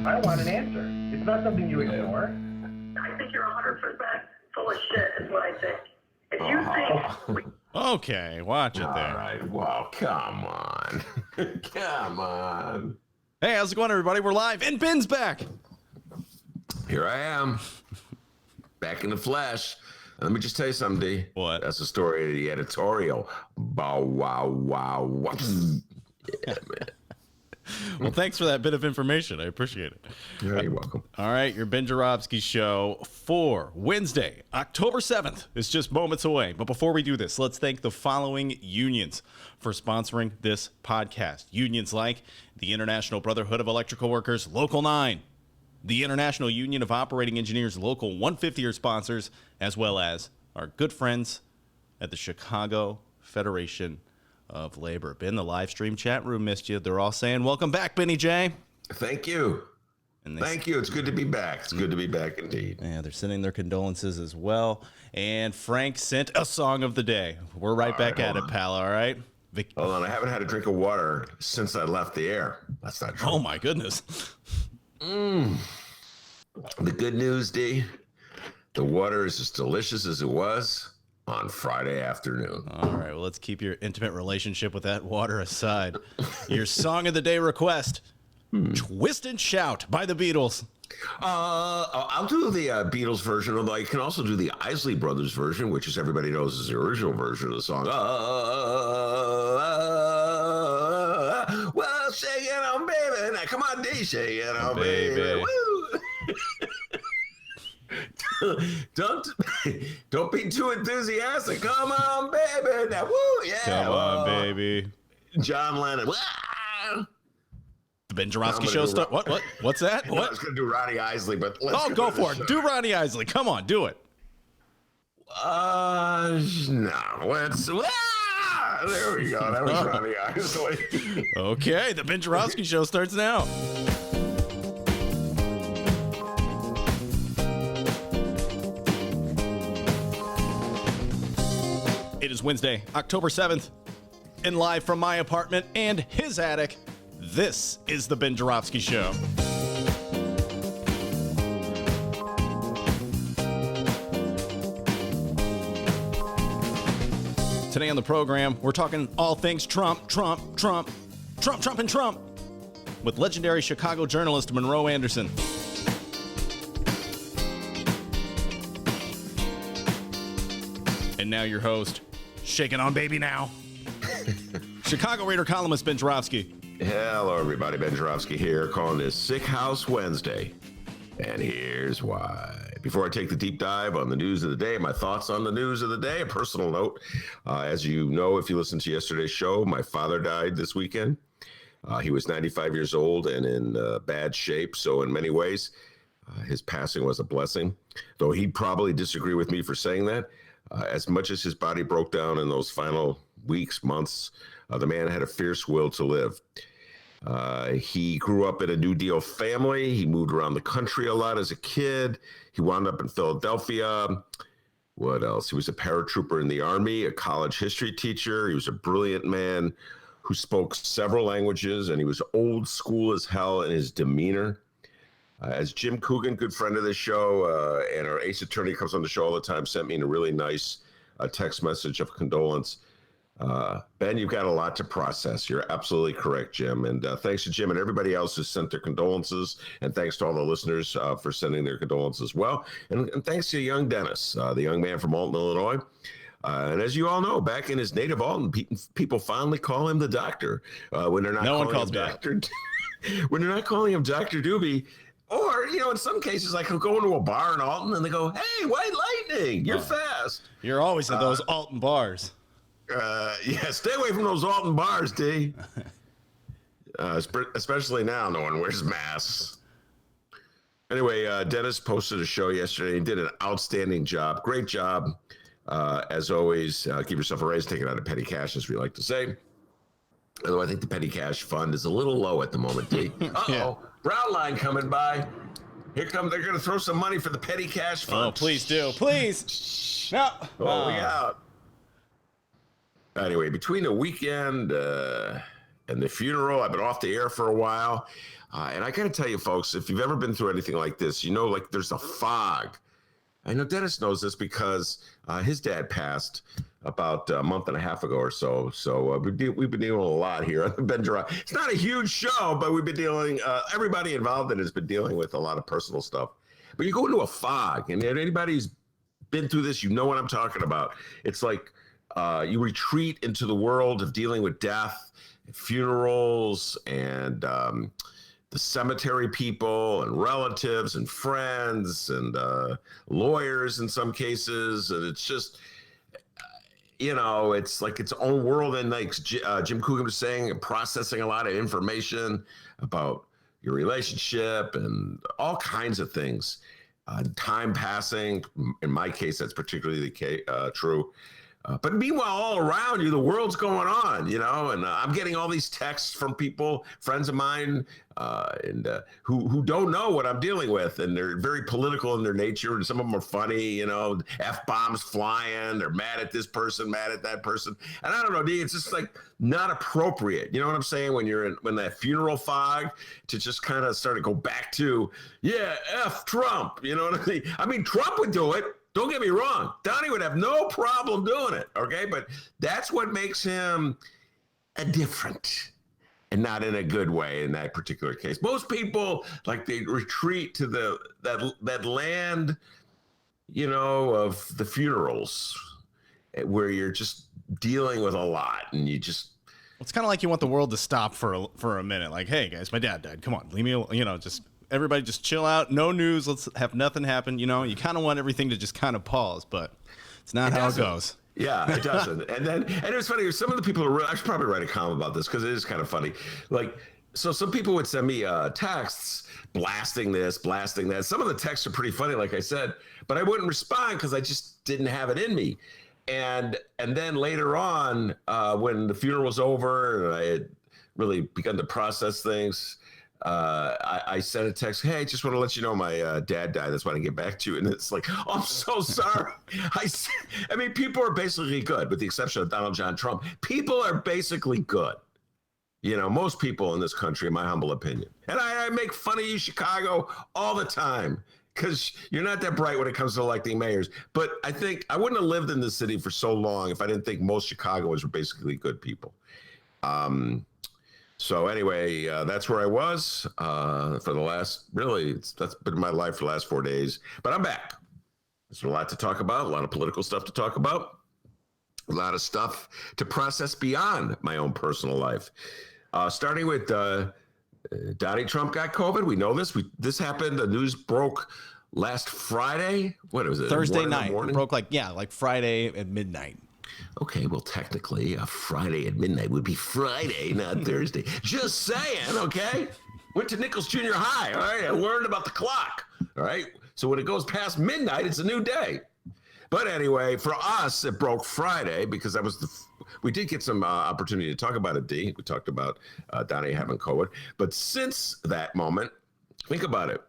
I want an answer. It's not something you ignore. I think you're 100% full of shit, is what I think. If you think... Okay, watch it there. All right, well, come on. Come on. Hey, how's it going, everybody? We're live, and Ben's back. Here I am, back in the flesh. Let me just tell you something, D. What? That's the story of the editorial. Bow, wow, wow, wow. Yeah, man. Well, thanks for that bit of information. I appreciate it. Yeah, you're welcome. All right, your Ben Joravsky show for Wednesday, October 7th is just moments away. But before we do this, let's thank the following unions for sponsoring this podcast. Unions like the International Brotherhood of Electrical Workers, Local 9, the International Union of Operating Engineers, Local 150 are sponsors, as well as our good friends at the Chicago Federation of Labor. Ben, the live stream chat room missed you. They're all saying, welcome back, Benny J. Thank you. Thank you. It's good to be back. It's good to be back indeed. Yeah, they're sending their condolences as well. And Frank sent a song of the day. We're right back at it, pal, all right? Hold on. I haven't had a drink of water since I left the air. That's not true. Oh, my goodness. The good news, D, the water is as delicious as it was on Friday afternoon. All right, well, let's keep your intimate relationship with that water aside. Your song of the day request, Twist and Shout by the Beatles. I'll do the Beatles version, although I can also do the Isley Brothers version, which, as everybody knows, is the original version of the song. Well, shake it on, baby. Now, come on, D, shake it on, baby. Woo! Don't be too enthusiastic. Come on, baby. Now, woo, yeah. Come on, baby. John Lennon. Wah! The Ben Joravsky show start. What? What's that? What? I was going to do Ronnie Isley, but let's go for it. Do Ronnie Isley. Come on, do it. No. Let's. There we go. That was Ronnie Isley. Okay, the Ben Joravsky show starts now. It is Wednesday, October 7th, and live from my apartment and his attic, this is the Ben Joravsky Show. Today on the program, we're talking all things Trump, with legendary Chicago journalist Monroe Anderson. And now your host, shaking on baby now, Chicago Reader columnist Ben Joravsky. Hello, everybody. Ben Joravsky here, calling this Sick House Wednesday. And here's why. Before I take the deep dive on the news of the day, my thoughts on the news of the day, a personal note. As you know, if you listened to yesterday's show, my father died this weekend. He was 95 years old and in bad shape. So in many ways, his passing was a blessing, though he'd probably disagree with me for saying that. As much as his body broke down in those final weeks, months, the man had a fierce will to live. He grew up in a New Deal family. He moved around the country a lot as a kid. He wound up in Philadelphia. What else? He was a paratrooper in the Army, a college history teacher. He was a brilliant man who spoke several languages, and he was old school as hell in his demeanor. As Jim Coogan, good friend of the show, and our ace attorney comes on the show all the time, sent me a really nice text message of condolence. Ben, you've got a lot to process. You're absolutely correct, Jim. And thanks to Jim and everybody else who sent their condolences. And thanks to all the listeners for sending their condolences as well. And thanks to young Dennis, the young man from Alton, Illinois. And as you all know, back in his native Alton, people fondly call him the doctor. When they're not calling him Doctor, when they're not calling him Dr. Doobie. Or, in some cases, like he'll go into a bar in Alton and they go, "Hey, White Lightning, you're fast." You're always at those Alton bars. Yeah, stay away from those Alton bars, D. Especially now, no one wears masks. Anyway, Dennis posted a show yesterday and did an outstanding job. Great job. As always, give yourself a raise, take it out of petty cash, as we like to say. Although I think the petty cash fund is a little low at the moment, D. Uh-oh, yeah. Brown line coming by. Here come, they're going to throw some money for the petty cash fund. Oh, please do. Please. No. Oh, we out. Anyway, between the weekend and the funeral. I've been off the air for a while. And I got to tell you, folks, if you've ever been through anything like this, like there's a fog. I know Dennis knows this because his dad passed about a month and a half ago or so. So we've been dealing with a lot here on the Ben Joravsky. It's not a huge show, but we've been dealing, everybody involved in it has been dealing with a lot of personal stuff. But you go into a fog, and if anybody's been through this, you know what I'm talking about. It's like you retreat into the world of dealing with death, funerals, and the cemetery people and relatives and friends and lawyers in some cases. And it's just, it's like its own world. And like Jim Coogan was saying, processing a lot of information about your relationship and all kinds of things. Time passing. In my case, that's particularly true. But meanwhile, all around you, the world's going on, and I'm getting all these texts from people, friends of mine, who don't know what I'm dealing with. And they're very political in their nature. And some of them are funny, F-bombs flying. They're mad at this person, mad at that person. And I don't know, D, it's just like not appropriate. You know what I'm saying? When that funeral fog, to just kind of start to go back to, F Trump. You know what I mean? I mean, Trump would do it. Don't get me wrong. Donnie would have no problem doing it, okay? But that's what makes him a different, and not in a good way in that particular case. Most people, like, they retreat to that land, of the funerals, where you're just dealing with a lot, and you just... It's kind of like you want the world to stop for a minute. Like, hey, guys, my dad died. Come on, leave me alone. Just... Everybody just chill out. No news. Let's have nothing happen. You kind of want everything to just kind of pause, but it's not how it goes. Yeah, it doesn't. And it was funny. Some of the people I should probably write a column about this because it is kind of funny. Like, so some people would send me texts blasting this, blasting that. Some of the texts are pretty funny, like I said, but I wouldn't respond because I just didn't have it in me. And then later on, when the funeral was over and I had really begun to process things, I sent a text, hey, I just want to let you know my dad died. That's why I didn't get back to you. And it's like, oh, I'm so sorry. I mean, people are basically good, with the exception of Donald John Trump. People are basically good. Most people in this country, in my humble opinion. And I make fun of you, Chicago, all the time, because you're not that bright when it comes to electing mayors. But I think I wouldn't have lived in this city for so long if I didn't think most Chicagoans were basically good people. So anyway, that's where I was for the last, that's been my life for the last 4 days. But I'm back. There's a lot to talk about, a lot of political stuff to talk about, a lot of stuff to process beyond my own personal life. Starting with Donnie Trump got COVID. We know this. This happened. The news broke last Friday. What was it? Thursday night. It broke like Friday at midnight. Okay, well, technically, a Friday at midnight would be Friday, not Thursday. Just saying, okay? Went to Nichols Junior High, all right? I learned about the clock, all right? So when it goes past midnight, it's a new day. But anyway, for us, it broke Friday because that was we did get some opportunity to talk about it, D. We talked about Donnie having COVID. But since that moment, think about it.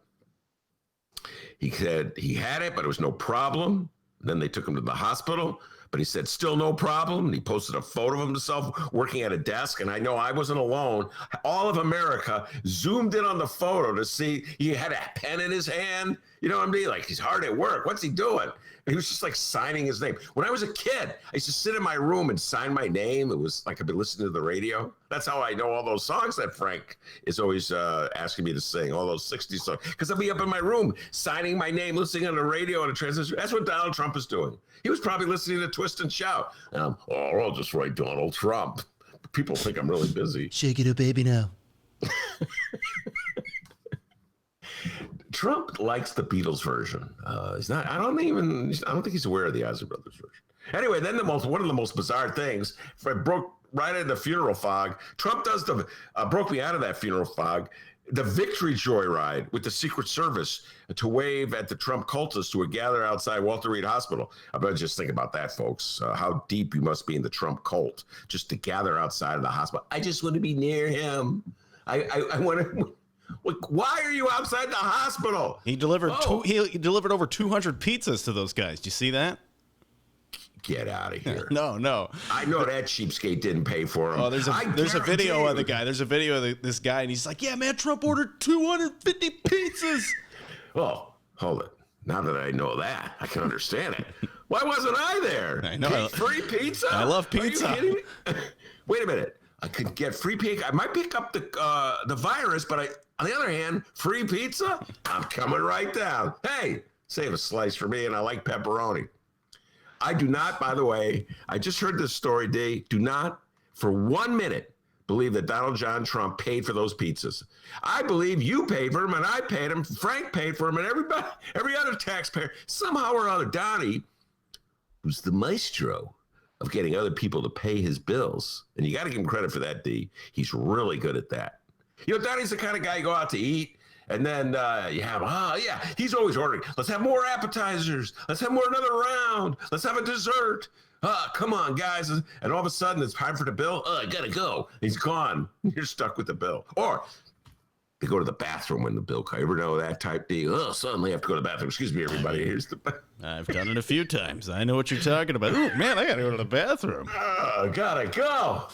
He said he had it, but it was no problem. Then they took him to the hospital. But he said, still no problem. And he posted a photo of himself working at a desk. And I know I wasn't alone. All of America zoomed in on the photo to see he had a pen in his hand. You know what I mean? Like, he's hard at work. What's he doing? And he was just like signing his name. When I was a kid, I used to sit in my room and sign my name. It was like I'd been listening to the radio. That's how I know all those songs that Frank is always asking me to sing, all those 60s songs. Because I'll be up in my room signing my name, listening on the radio on a transistor. That's what Donald Trump is doing. He was probably listening to Twist and Shout. And I'll just write Donald Trump. People think I'm really busy. Shake it up, baby, now. Trump likes the Beatles version. He's not. I don't think he's aware of the Isley Brothers version. Anyway, then one of the most bizarre things, broke right in the funeral fog. Trump broke me out of that funeral fog. The victory joyride with the Secret Service to wave at the Trump cultists who were gathered outside Walter Reed Hospital. I better just think about that, folks. How deep you must be in the Trump cult just to gather outside of the hospital. I just want to be near him. I want to. Why are you outside the hospital? He delivered he delivered over 200 pizzas to those guys. Do you see that? Get out of here. No. I know that cheapskate didn't pay for him. Oh, there's a video of the guy. There's a video of this guy, and he's like, yeah, man, Trump ordered 250 pizzas. Oh, hold it. Now that I know that, I can understand it. Why wasn't I there? I know. Free pizza? I love pizza. Are you kidding me? Wait a minute. I could get free pizza. I might pick up the virus, but on the other hand, free pizza? I'm coming right down. Hey, save a slice for me, and I like pepperoni. I do not, by the way, I just heard this story, D. Do not, for 1 minute, believe that Donald John Trump paid for those pizzas. I believe you paid for them, and I paid them. Frank paid for them, and every other taxpayer, somehow or other. Donnie was the maestro of getting other people to pay his bills. And you got to give him credit for that, D. He's really good at that. You know, Donnie's the kind of guy you go out to eat, and then you have, he's always ordering. Let's have more appetizers. Let's have another round. Let's have a dessert. Come on, guys. And all of a sudden, it's time for the bill. I got to go. He's gone. You're stuck with the bill. Or they go to the bathroom when the bill comes. You ever know that type deal? Suddenly I have to go to the bathroom. Excuse me, everybody. Here's the I've done it a few times. I know what you're talking about. Oh, man, I got to go to the bathroom. Gotta go.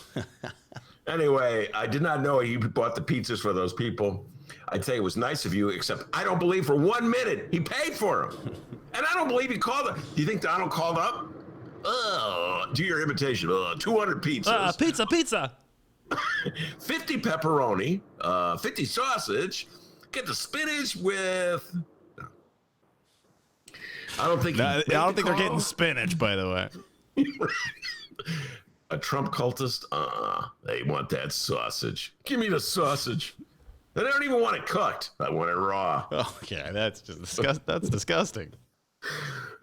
Anyway, I did not know you bought the pizzas for those people. I'd say it was nice of you, except I don't believe for 1 minute he paid for them. And I don't believe he called up. Do you think Donald called up? Do your imitation. 200 pizzas. Pizza. 50 pepperoni, 50 sausage. Get the spinach with... I don't think they're getting spinach, by the way. A Trump cultist? They want that sausage. Give me the sausage. They don't even want it cooked. I want it raw. Oh, yeah, that's disgusting.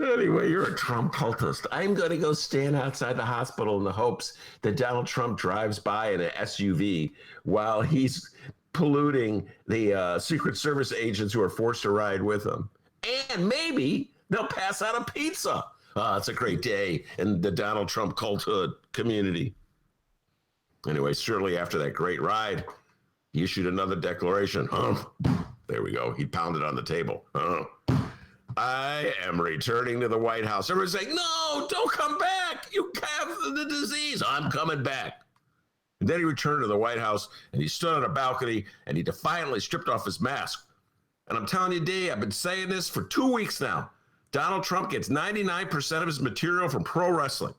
Anyway, you're a Trump cultist. I'm going to go stand outside the hospital in the hopes that Donald Trump drives by in an SUV while he's polluting the Secret Service agents who are forced to ride with him. And maybe they'll pass out a pizza. It's a great day in the Donald Trump culthood community. Anyway, shortly after that great ride, he issued another declaration. There we go. He pounded on the table. I am returning to the White House. Everyone's saying, no, don't come back. You have the disease. I'm coming back. And then he returned to the White House, and he stood on a balcony, and he defiantly stripped off his mask. And I'm telling you, D, I've been saying this for 2 weeks now. Donald Trump gets 99% of his material from pro wrestling.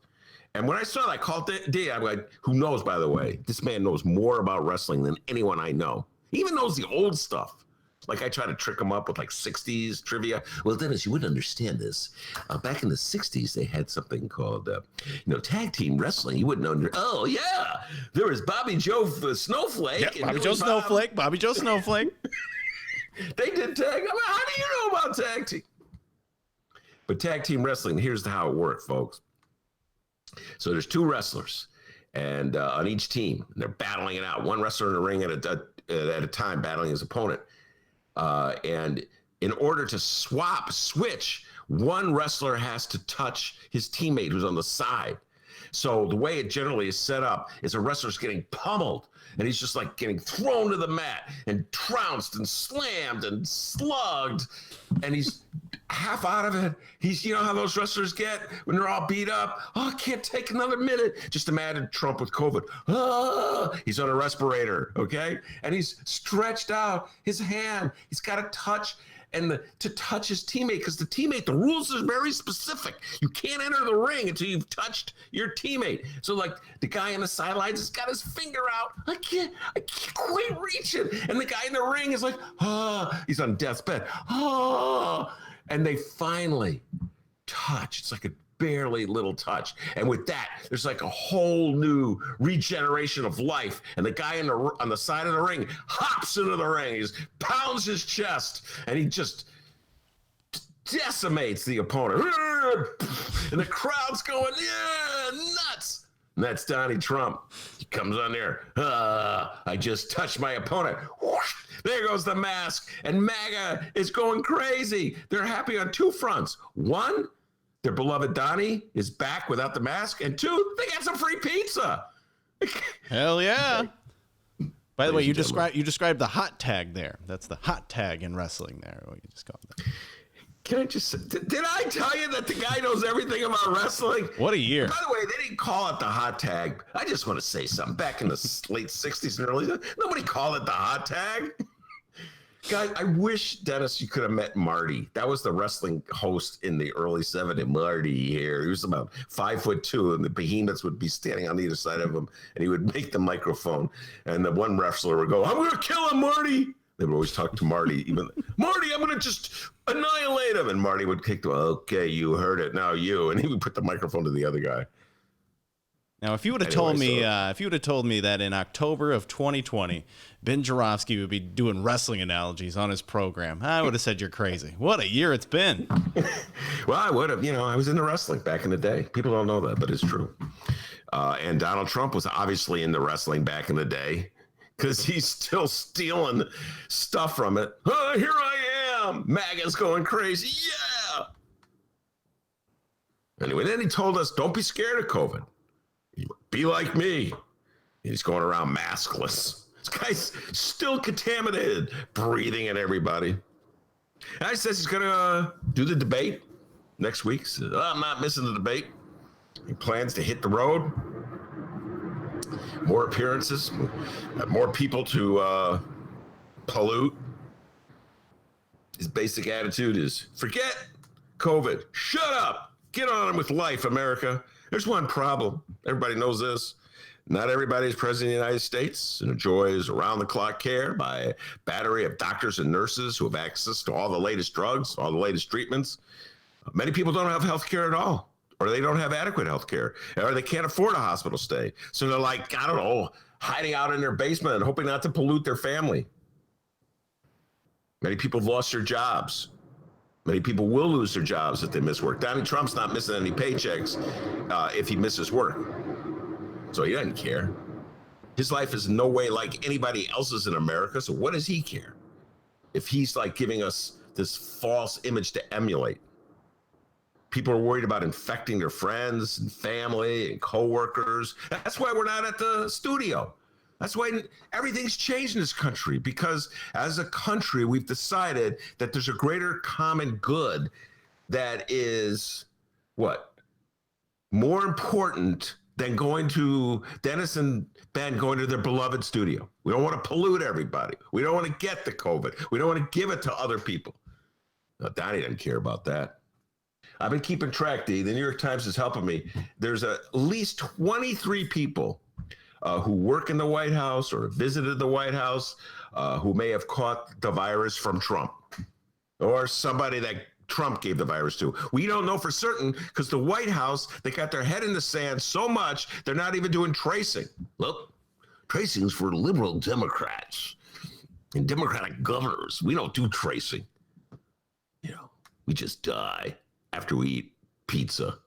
And when I saw that, I called D. I'm like, who knows, by the way? This man knows more about wrestling than anyone I know. He even knows the old stuff. Like I try to trick him up with like 60s trivia. Well, Dennis, you wouldn't understand this. Back in the 60s, they had something called, tag team wrestling. You wouldn't know. Oh, yeah. There was Bobby Joe Snowflake. Yeah, Bobby Joe Snowflake. Bobby Joe Snowflake. They did tag. I mean, how do you know about tag team? But tag team wrestling, here's how it worked, folks. So there's two wrestlers, and on each team, and they're battling it out. One wrestler in the ring at a time, battling his opponent. And in order to switch, one wrestler has to touch his teammate who's on the side. So the way it generally is set up is a wrestler's getting pummeled, and he's just like getting thrown to the mat and trounced and slammed and slugged, and he's half out of it. He's, you know how those wrestlers get when they're all beat up? Oh, I can't take another minute. Just imagine Trump with COVID. He's on a respirator, okay? And he's stretched out his hand. He's got to touch to touch his teammate, because the rules are very specific. You can't enter the ring until you've touched your teammate. So like the guy on the sidelines has got his finger out. I can't quite reach it. And the guy in the ring is like, he's on death's bed. And they finally touch. It's like a barely little touch. And with that, there's like a whole new regeneration of life. And the guy on the side of the ring hops into the ring. He just pounds his chest, and he just decimates the opponent. And the crowd's going, yeah, nuts. And that's Donnie Trump. He comes on there. I just touched my opponent. Whoosh, there goes the mask. And MAGA is going crazy. They're happy on two fronts. One, their beloved Donnie is back without the mask. And two, they got some free pizza. Hell yeah. By the way, you described the hot tag there. That's the hot tag in wrestling there. What you just called that. Can I just say, did I tell you that the guy knows everything about wrestling? What a year. By the way, they didn't call it the hot tag. I just want to say something. Back in the late 60s and early, nobody called it the hot tag. Guy, I wish, Dennis, you could have met Marty. That was the wrestling host in the early 70s. Marty here. He was about 5'2", and the behemoths would be standing on either side of him, and he would make the microphone. And the one wrestler would go, "I'm going to kill him, Marty." They would always talk to Marty, even, "Marty, I'm going to just annihilate him." And Marty would kick the, "Okay, you heard it, now you." And he would put the microphone to the other guy. Now, if you would have told me that in October of 2020, Ben Joravsky would be doing wrestling analogies on his program, I would have said you're crazy. What a year it's been. Well, I would have. I was into wrestling back in the day. People don't know that, but it's true. And Donald Trump was obviously into wrestling back in the day because he's still stealing stuff from it. "Oh, here I am. MAGA's going crazy. Yeah." Anyway, then he told us, don't be scared of COVID. Be like me. He's going around maskless. This guy's still contaminated, breathing at everybody. And he says he's going to do the debate next week. Says, "I'm not missing the debate." He plans to hit the road. More appearances, more people to pollute. His basic attitude is, forget COVID. Shut up. Get on with life, America. There's one problem. Everybody knows this. Not everybody is president of the United States and enjoys around-the-clock care by a battery of doctors and nurses who have access to all the latest drugs, all the latest treatments. Many people don't have health care at all, or they don't have adequate health care, or they can't afford a hospital stay. So they're like, I don't know, hiding out in their basement and hoping not to pollute their family. Many people have lost their jobs. Many people will lose their jobs if they miss work. Donald Trump's not missing any paychecks if he misses work. So he doesn't care. His life is in no way like anybody else's in America. So what does he care? If he's like giving us this false image to emulate. People are worried about infecting their friends and family and coworkers. That's why we're not at the studio. That's why everything's changed in this country, because as a country, we've decided that there's a greater common good that is what? More important than going to Dennis and Ben going to their beloved studio. We don't want to pollute everybody. We don't want to get the COVID. We don't want to give it to other people. Now, Donnie doesn't care about that. I've been keeping track, D. The New York Times is helping me. There's at least 23 people who work in the White House or visited the White House who may have caught the virus from Trump or somebody that Trump gave the virus to. We don't know for certain because the White House, they got their head in the sand so much, they're not even doing tracing. Look, tracing's for liberal Democrats and Democratic governors. We don't do tracing. We just die after we eat pizza.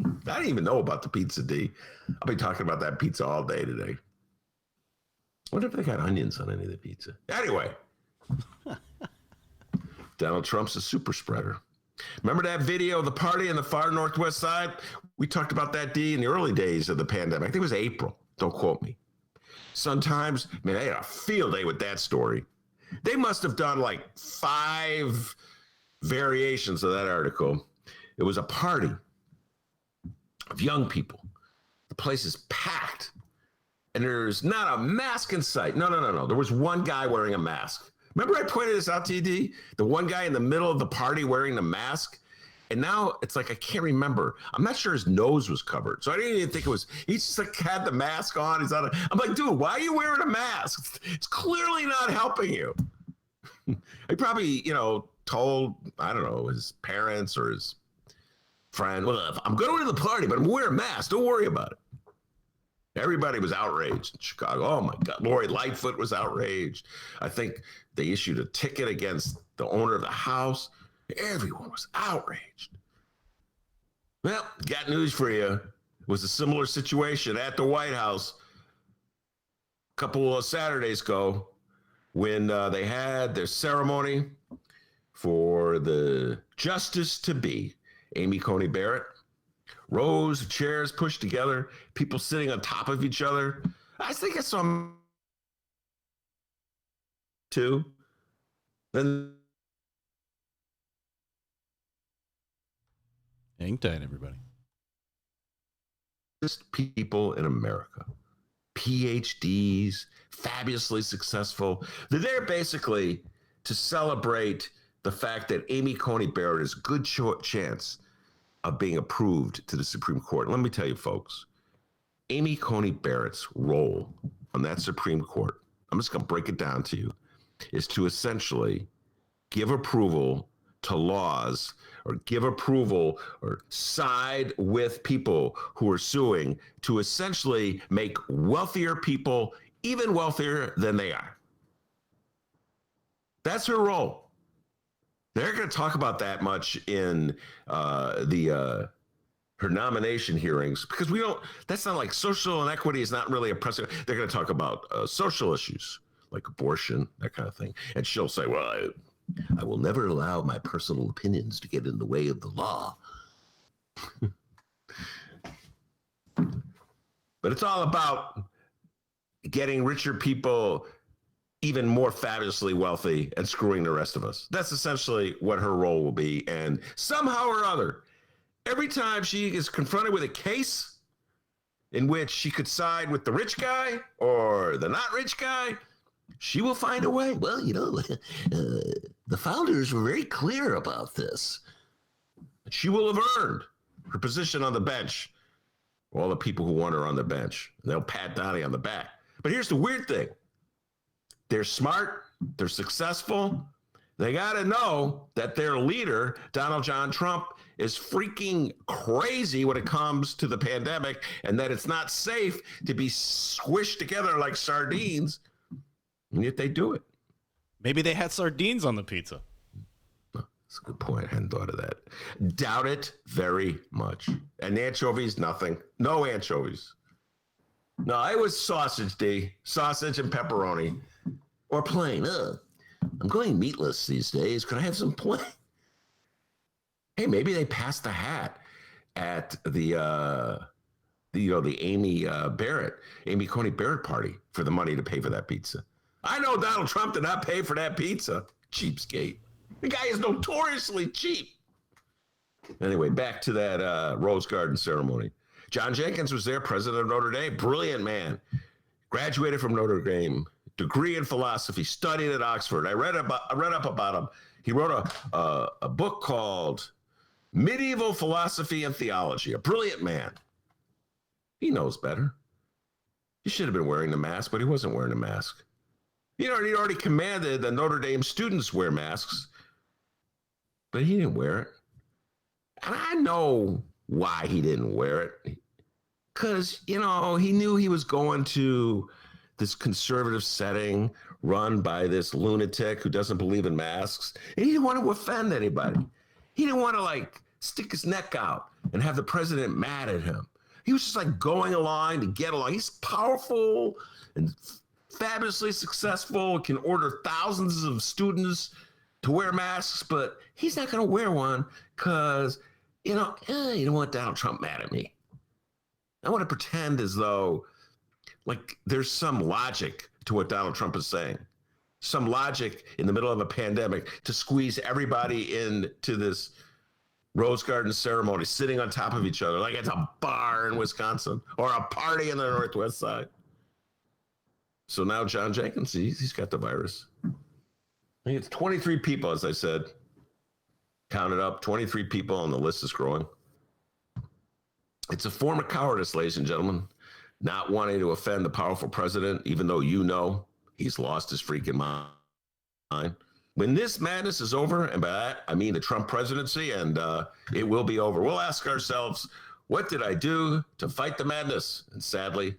I didn't even know about the pizza, D. I'll be talking about that pizza all day today. What if they got onions on any of the pizza? Anyway, Donald Trump's a super spreader. Remember that video of the party in the far northwest side? We talked about that, D, in the early days of the pandemic. I think it was April. Don't quote me. Sometimes, they had a field day with that story. They must have done like 5 variations of that article. It was a party of young people. The place is packed, and there's not a mask in sight. No. There was one guy wearing a mask. Remember I pointed this out to you, D? The one guy in the middle of the party wearing the mask? And now it's like I can't remember. I'm not sure his nose was covered. So I didn't even think it was, he just like had the mask on. I'm like, dude, why are you wearing a mask? It's clearly not helping you. He probably, told, I don't know, his parents or his friend, well, I'm going to the party, but I'm wearing a mask. Don't worry about it. Everybody was outraged in Chicago. Oh, my God. Lori Lightfoot was outraged. I think they issued a ticket against the owner of the house. Everyone was outraged. Well, got news for you. It was a similar situation at the White House a couple of Saturdays ago when they had their ceremony for the Justice-to-be, Amy Coney Barrett. Rows of chairs pushed together, people sitting on top of each other. I think I saw too. Then Hang tight, everybody. People in America, PhDs, fabulously successful. They're there basically to celebrate the fact that Amy Coney Barrett has a good chance of being approved to the Supreme Court. Let me tell you, folks, Amy Coney Barrett's role on that Supreme Court, I'm just going to break it down to you, is to essentially give approval to laws or give approval or side with people who are suing to essentially make wealthier people even wealthier than they are. That's her role. They're going to talk about that much in her nomination hearings because that's not like social inequity is not really a precedent. They're going to talk about social issues like abortion, that kind of thing. And she'll say, well, I will never allow my personal opinions to get in the way of the law. But it's all about getting richer people even more fabulously wealthy and screwing the rest of us. That's essentially what her role will be. And somehow or other, every time she is confronted with a case in which she could side with the rich guy or the not rich guy, she will find a way. Well, the founders were very clear about this. She will have earned her position on the bench. All the people who want her on the bench, they'll pat Donnie on the back. But here's the weird thing. They're smart. They're successful. They got to know that their leader, Donald John Trump, is freaking crazy when it comes to the pandemic and that it's not safe to be squished together like sardines. And yet they do it. Maybe they had sardines on the pizza. That's a good point. I hadn't thought of that. Doubt it very much. And anchovies, nothing. No anchovies. No, it was sausage, D. Sausage and pepperoni. Or plain. I'm going meatless these days. Could I have some plain? Hey, maybe they passed the hat at the Amy Coney Barrett party for the money to pay for that pizza. I know Donald Trump did not pay for that pizza. Cheapskate. The guy is notoriously cheap. Anyway, back to that Rose Garden ceremony. John Jenkins was there, president of Notre Dame. Brilliant man. Graduated from Notre Dame. Degree in philosophy. Studied at Oxford. I read up about him. He wrote a book called Medieval Philosophy and Theology. A brilliant man. He knows better. He should have been wearing the mask, but he wasn't wearing a mask. He already commanded that Notre Dame students wear masks, but he didn't wear it. And I know why he didn't wear it. Because, he knew he was going to this conservative setting run by this lunatic who doesn't believe in masks. And he didn't want to offend anybody. He didn't want to, stick his neck out and have the president mad at him. He was just, going along to get along. He's powerful and fabulously successful, can order thousands of students to wear masks, but he's not going to wear one because, you don't want Donald Trump mad at me. I want to pretend as though, there's some logic to what Donald Trump is saying. Some logic in the middle of a pandemic to squeeze everybody into this Rose Garden ceremony, sitting on top of each other, like it's a bar in Wisconsin or a party in the Northwest Side. So now John Jenkins, he's got the virus. It's 23 people, as I said. Counted up, 23 people, and the list is growing. It's a form of cowardice, ladies and gentlemen, not wanting to offend the powerful president, even though he's lost his freaking mind. When this madness is over, and by that, I mean the Trump presidency, and it will be over, we'll ask ourselves, what did I do to fight the madness? And sadly,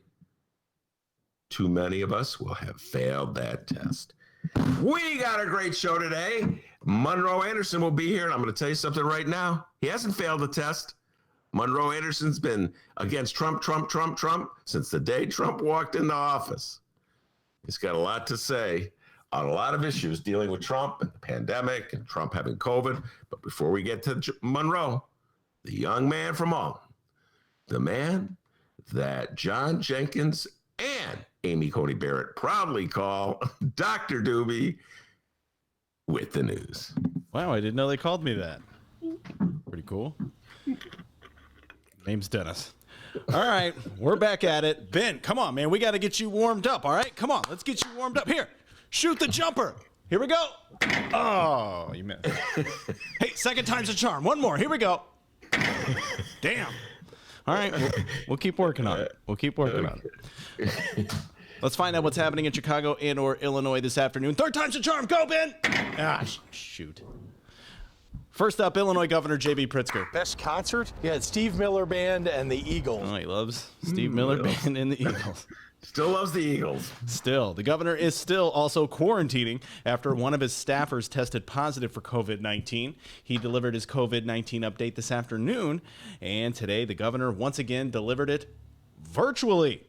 too many of us will have failed that test. We got a great show today. Monroe Anderson will be here, and I'm going to tell you something right now. He hasn't failed the test. Monroe Anderson's been against Trump since the day Trump walked into office. He's got a lot to say on a lot of issues dealing with Trump and the pandemic and Trump having COVID. But before we get to Monroe, the young man from Alton, the man that John Jenkins and Amy Coney Barrett proudly call Dr. Doobie with the news. Wow, I didn't know they called me that. Pretty cool. Name's Dennis. All right, we're back at it. Ben, come on, man. We got to get you warmed up, all right? Come on, let's get you warmed up. Here, shoot the jumper. Here we go. Oh, you missed. Hey, second time's a charm. One more. Here we go. Damn. All right, we'll keep working on it. We'll keep working on it. Let's find out what's happening in Chicago and or Illinois this afternoon. Third time's a charm. Go, Ben. Ah, shoot. First up, Illinois Governor J.B. Pritzker. Best concert? Yeah, Steve Miller Band and the Eagles. Oh, he loves Steve Miller Band and the Eagles. Still loves the Eagles. Still, the governor is still also quarantining after one of his staffers tested positive for COVID-19. He delivered his COVID-19 update this afternoon, and today the governor once again delivered it virtually.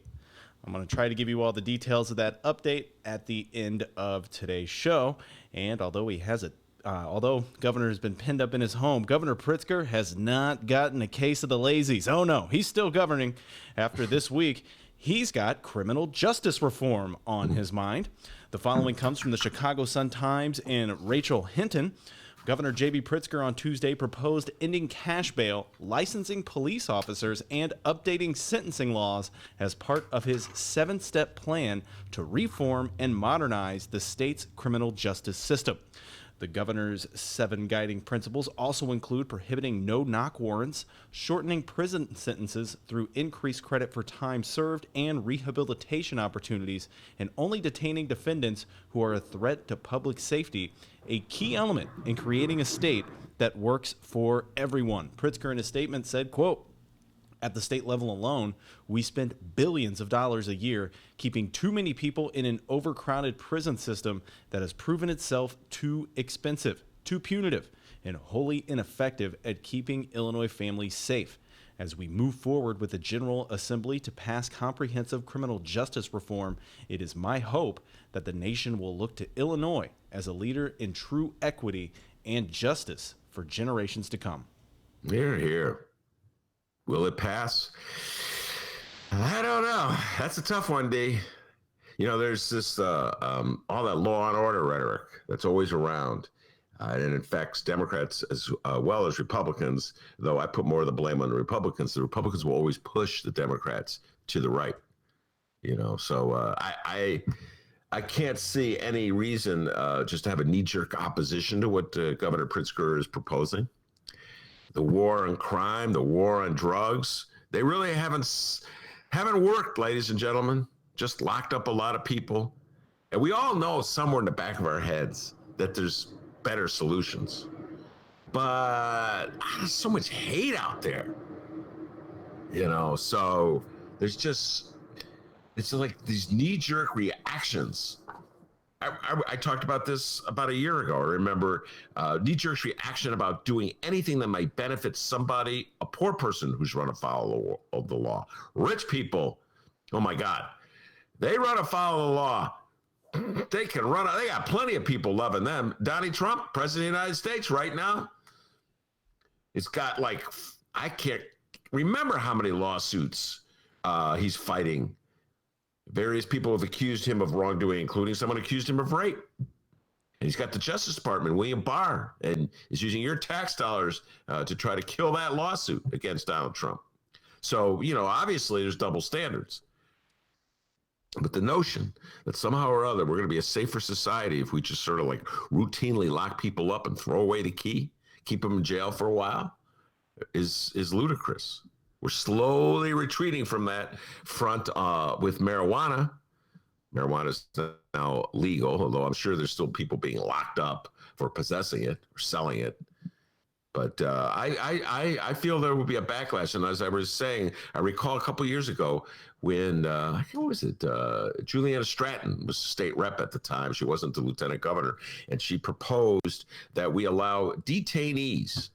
I'm going to try to give you all the details of that update at the end of today's show. And although Governor has been pinned up in his home, Governor Pritzker has not gotten a case of the lazies. Oh no, he's still governing. After this week, he's got criminal justice reform on his mind. The following comes from the Chicago Sun-Times and Rachel Hinton. Governor J.B. Pritzker on Tuesday proposed ending cash bail, licensing police officers, and updating sentencing laws as part of his 7-step plan to reform and modernize the state's criminal justice system. The governor's 7 guiding principles also include prohibiting no-knock warrants, shortening prison sentences through increased credit for time served and rehabilitation opportunities, and only detaining defendants who are a threat to public safety, a key element in creating a state that works for everyone. Pritzker in a statement said, quote, "At the state level alone, we spend billions of dollars a year keeping too many people in an overcrowded prison system that has proven itself too expensive, too punitive, and wholly ineffective at keeping Illinois families safe. As we move forward with the General Assembly to pass comprehensive criminal justice reform, it is my hope that the nation will look to Illinois as a leader in true equity and justice for generations to come." Here, here. Will it pass? I don't know. That's a tough one, D. You know, there's this all that law and order rhetoric that's always around, and it infects Democrats as well as Republicans. Though I put more of the blame on the Republicans. The Republicans will always push the Democrats to the right. You know, so I can't see any reason just to have a knee-jerk opposition to what Governor Pritzker is proposing. The war on crime, the war on drugs, they really haven't worked, ladies and gentlemen. Just locked up a lot of people. And we all know somewhere in the back of our heads that there's better solutions. But there's so much hate out there. You know, so there's just, it's like these knee-jerk reactions. I talked about this about a year ago. I remember knee-jerk reaction about doing anything that might benefit somebody, a poor person who's run afoul of the law. Rich people, oh my God, they run afoul of the law. They can run. They got plenty of people loving them. Donald Trump, president of the United States right now, it's got like, I can't remember how many lawsuits he's fighting. Various people have accused him of wrongdoing, including someone accused him of rape. And he's got the Justice Department, William Barr, and is using your tax dollars to try to kill that lawsuit against Donald Trump. So, you know, obviously there's double standards. But the notion that somehow or other we're going to be a safer society if we just sort of like routinely lock people up and throw away the key, keep them in jail for a while, is ludicrous. We're slowly retreating from that front with marijuana. Marijuana is now legal, although I'm sure there's still people being locked up for possessing it or selling it. But I feel there will be a backlash. And as I was saying, I recall a couple years ago when, who was it? Juliana Stratton was state rep at the time. She wasn't the lieutenant governor. And she proposed that we allow detainees,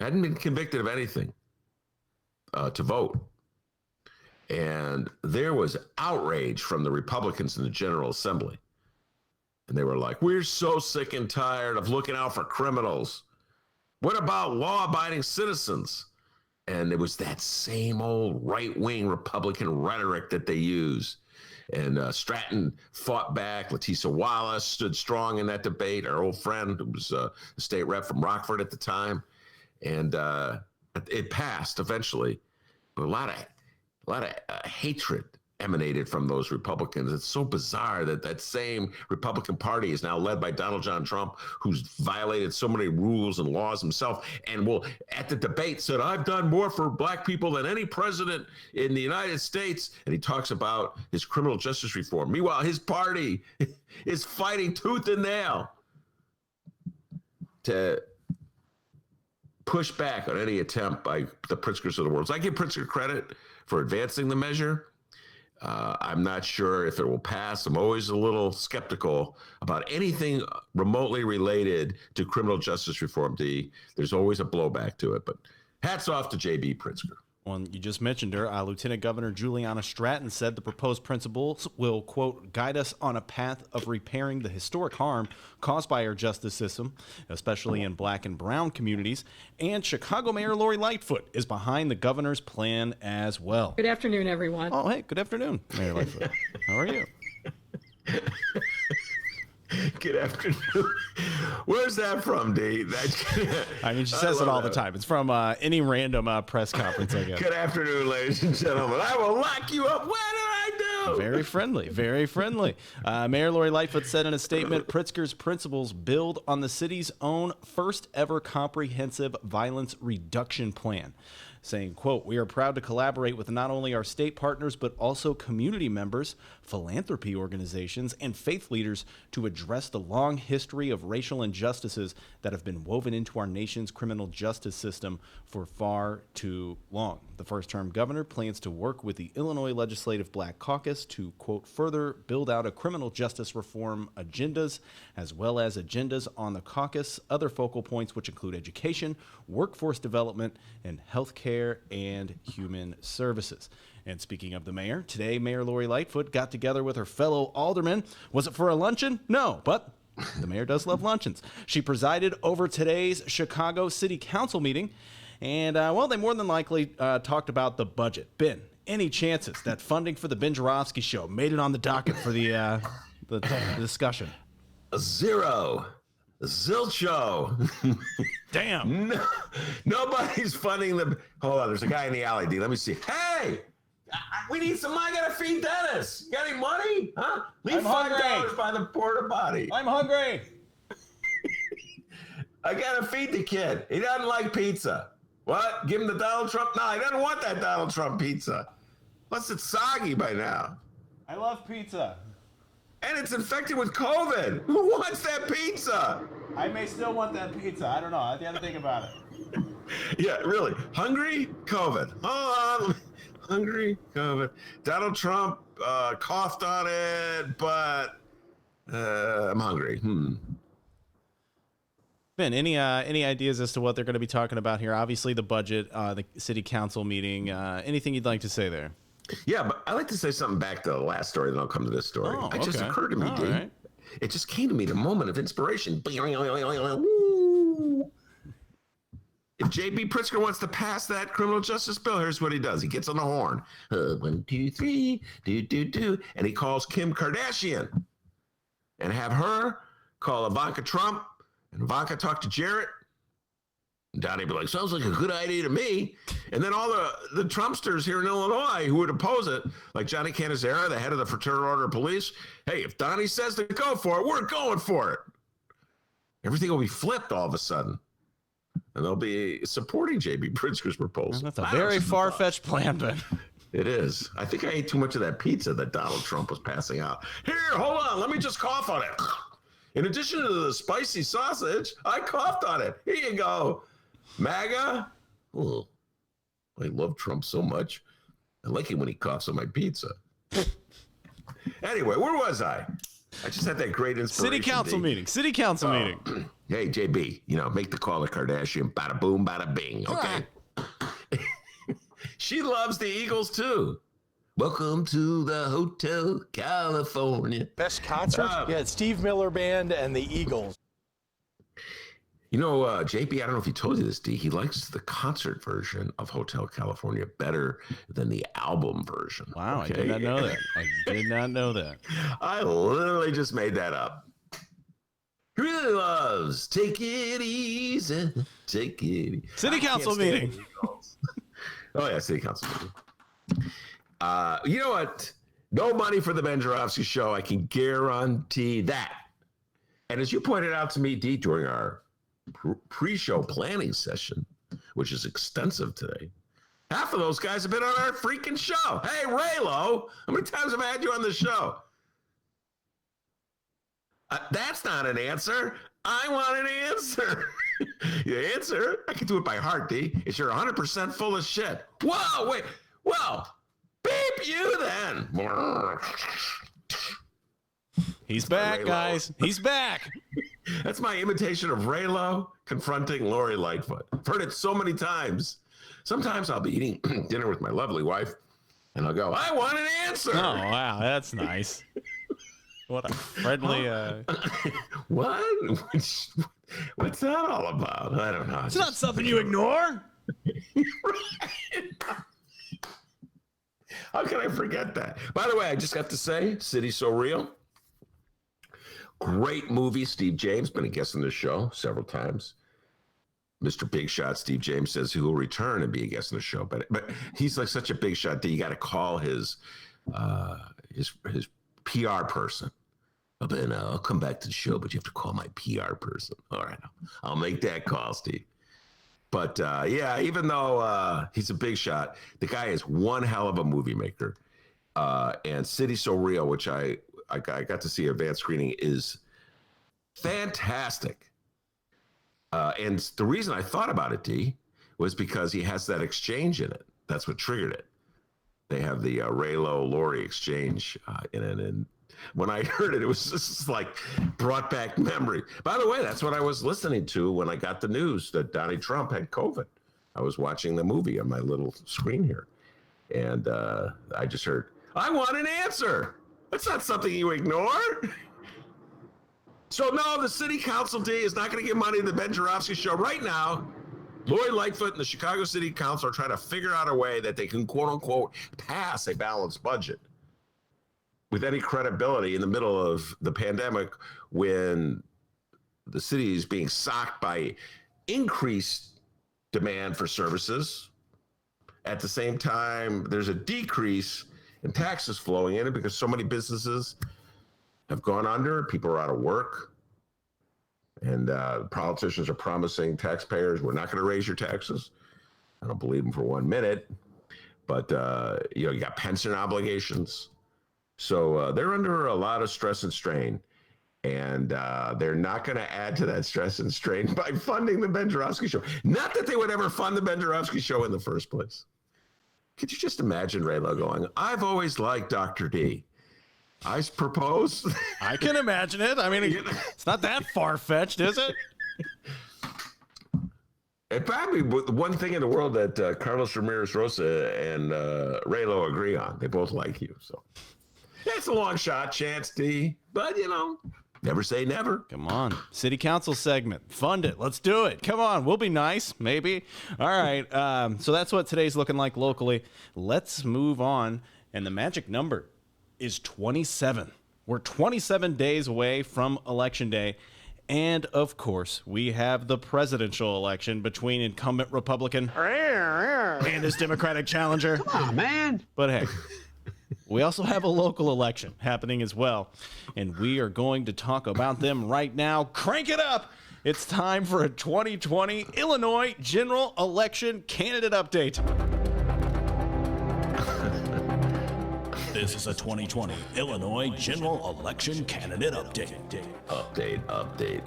hadn't been convicted of anything, to vote. And there was outrage from the Republicans in the General Assembly. And they were like, we're so sick and tired of looking out for criminals. What about law-abiding citizens? And it was that same old right-wing Republican rhetoric that they use. And Stratton fought back. Leticia Wallace stood strong in that debate. Our old friend, who was a state rep from Rockford at the time. And It passed eventually, but a lot of hatred emanated from those Republicans. It's so bizarre that that same Republican Party is now led by Donald John Trump, who's violated so many rules and laws himself, and will, at the debate, said, I've done more for black people than any president in the United States. And he talks about his criminal justice reform. Meanwhile, his party is fighting tooth and nail to push back on any attempt by the Pritzkers of the world. So I give Pritzker credit for advancing the measure. I'm not sure if it will pass. I'm always a little skeptical about anything remotely related to criminal justice reform. There's always a blowback to it, but hats off to J.B. Pritzker. Well, you just mentioned her. Lieutenant Governor Juliana Stratton said the proposed principles will, quote, guide us on a path of repairing the historic harm caused by our justice system, especially in black and brown communities. And Chicago Mayor Lori Lightfoot is behind the governor's plan as well. Good afternoon, everyone. Oh, hey, good afternoon, Mayor Lightfoot. How are you? Good afternoon. Where's that from, D? I mean, she says it all the time. It's from any random press conference, I guess. Good afternoon, ladies and gentlemen. I will lock you up. What did I do? Very friendly, very friendly. Mayor Lori Lightfoot said in a statement, Pritzker's principles build on the city's own first ever comprehensive violence reduction plan, saying, quote, we are proud to collaborate with not only our state partners, but also community members, philanthropy organizations, and faith leaders to address the long history of racial injustices that have been woven into our nation's criminal justice system for far too long. The first-term governor plans to work with the Illinois Legislative Black Caucus to, quote, further build out a criminal justice reform agendas, as well as agendas on the caucus, other focal points which include education, workforce development, and healthcare and human services. And speaking of the mayor, today Mayor Lori Lightfoot got together with her fellow aldermen. Was it for a luncheon? No, but the mayor does love luncheons. She presided over today's Chicago City Council meeting, and, well, they more than likely talked about the budget. Ben, any chances that funding for the Ben Joravsky show made it on the docket for the discussion? Zero. Zilcho. Damn. No, nobody's funding the. Hold on, there's a guy in the alley, D. Let me see. Hey, we need some money. I gotta feed Dennis. You got any money? Huh? Leave $5 by the porta potty. I'm hungry. I gotta feed the kid. He doesn't like pizza. What? Give him the Donald Trump? No, he doesn't want that Donald Trump pizza. Plus, it's soggy by now. I love pizza. And it's infected with COVID. Who wants that pizza? I may still want that pizza. I don't know. I have to think about it. Yeah, really. Hungry? COVID. Hold on. Hungry? COVID. Donald Trump coughed on it, but I'm hungry. Ben, any ideas as to what they're going to be talking about here? Obviously, the budget, the city council meeting. Anything you'd like to say there? Yeah, but I'd like to say something back to the last story, then I'll come to this story. Oh, It just okay. occurred to me, All D. right. It just came to me, the moment of inspiration. If J.B. Pritzker wants to pass that criminal justice bill, here's what he does. He gets on the horn. 1, 2, 3, do. And he calls Kim Kardashian and have her call Ivanka Trump, and Ivanka talk to Jarrett. And Donnie be like, sounds like a good idea to me. And then all the Trumpsters here in Illinois who would oppose it, like Johnny Canizera, the head of the Fraternal Order of Police, hey, if Donnie says to go for it, we're going for it. Everything will be flipped all of a sudden. And they'll be supporting J.B. Pritzker's proposal. That's a very far-fetched plan, Ben. It is. I think I ate too much of that pizza that Donald Trump was passing out. Here, hold on. Let me just cough on it. In addition to the spicy sausage, I coughed on it. Here you go. MAGA. Oh, I love Trump so much. I like it when he coughs on my pizza. Anyway, where was I? I just had that great inspiration. City council meeting. City council meeting. Hey, JB, make the call to Kardashian. Bada boom, bada bing. Okay. She loves the Eagles too. Welcome to the Hotel California. Best concert? Yeah, Steve Miller Band and the Eagles. JB, I don't know if he told you this, D. He likes the concert version of Hotel California better than the album version. Wow, okay? I did not know that. I did not know that. I literally just made that up. He really loves Take It Easy. Take it easy. City council meeting. Oh, yeah, city council meeting. You know what? No money for the Ben Joravsky Show. I can guarantee that. And as you pointed out to me, Dee, during our pre-show planning session, which is extensive today, half of those guys have been on our freaking show. Hey, Raylo, how many times have I had you on the show? That's not an answer. I want an answer. The answer, I can do it by heart, D, is you're 100% full of shit. Whoa, wait. Well, beep you then. He's back, guys. He's back. That's my imitation of Raylo confronting Lori Lightfoot. I've heard it so many times. Sometimes I'll be eating dinner with my lovely wife, and I'll go, I want an answer. Oh, wow. That's nice. What a friendly... What? What's that all about? I don't know. It's not something you ignore. How can I forget that? By the way, I just got to say, City So Real. Great movie. Steve James, been a guest on the show several times. Mr. Big Shot, Steve James, says he will return and be a guest on the show. But he's like such a big shot that you got to call his PR person. Ben, I'll come back to the show, but you have to call my PR person. All right, I'll make that call, Steve. But yeah, even though he's a big shot, the guy is one hell of a movie maker. And City So Real, which I got to see advanced screening, is fantastic. And the reason I thought about it, D, was because he has that exchange in it. That's what triggered it. They have the Raylo-Lori exchange in it. And when I heard it, it was just like brought back memory. By the way, that's what I was listening to when I got the news that Donald Trump had COVID. I was watching the movie on my little screen here. And I just heard, I want an answer. That's not something you ignore. So no, the city council, D, is not going to give money to the Ben Joravsky Show right now. Lori Lightfoot and the Chicago City Council are trying to figure out a way that they can, quote unquote, pass a balanced budget with any credibility in the middle of the pandemic, when the city is being socked by increased demand for services. At the same time, there's a decrease in taxes flowing in it because so many businesses have gone under, people are out of work, and politicians are promising taxpayers, we're not going to raise your taxes. I don't believe them for 1 minute, but you got pension obligations. So they're under a lot of stress and strain, and they're not going to add to that stress and strain by funding the Ben Joravsky Show. Not that they would ever fund the Ben Joravsky Show in the first place. Could you just imagine Raylo going, I've always liked Dr. D. I propose. I can imagine it. I mean, it's not that far-fetched, is it? And probably the one thing in the world that Carlos Ramirez Rosa and Raylo agree on. They both like you. So it's a long shot, Chance D. But, never say never. Come on. City council segment. Fund it. Let's do it. Come on. We'll be nice. Maybe. All right. So that's what today's looking like locally. Let's move on. And the magic number is 27. We're 27 days away from Election Day. And, of course, we have the presidential election between incumbent Republican and his Democratic challenger. Come on, man. But, hey, we also have a local election happening as well. And we are going to talk about them right now. Crank it up. It's time for a 2020 Illinois general election candidate update. This is a 2020 Illinois general election candidate update.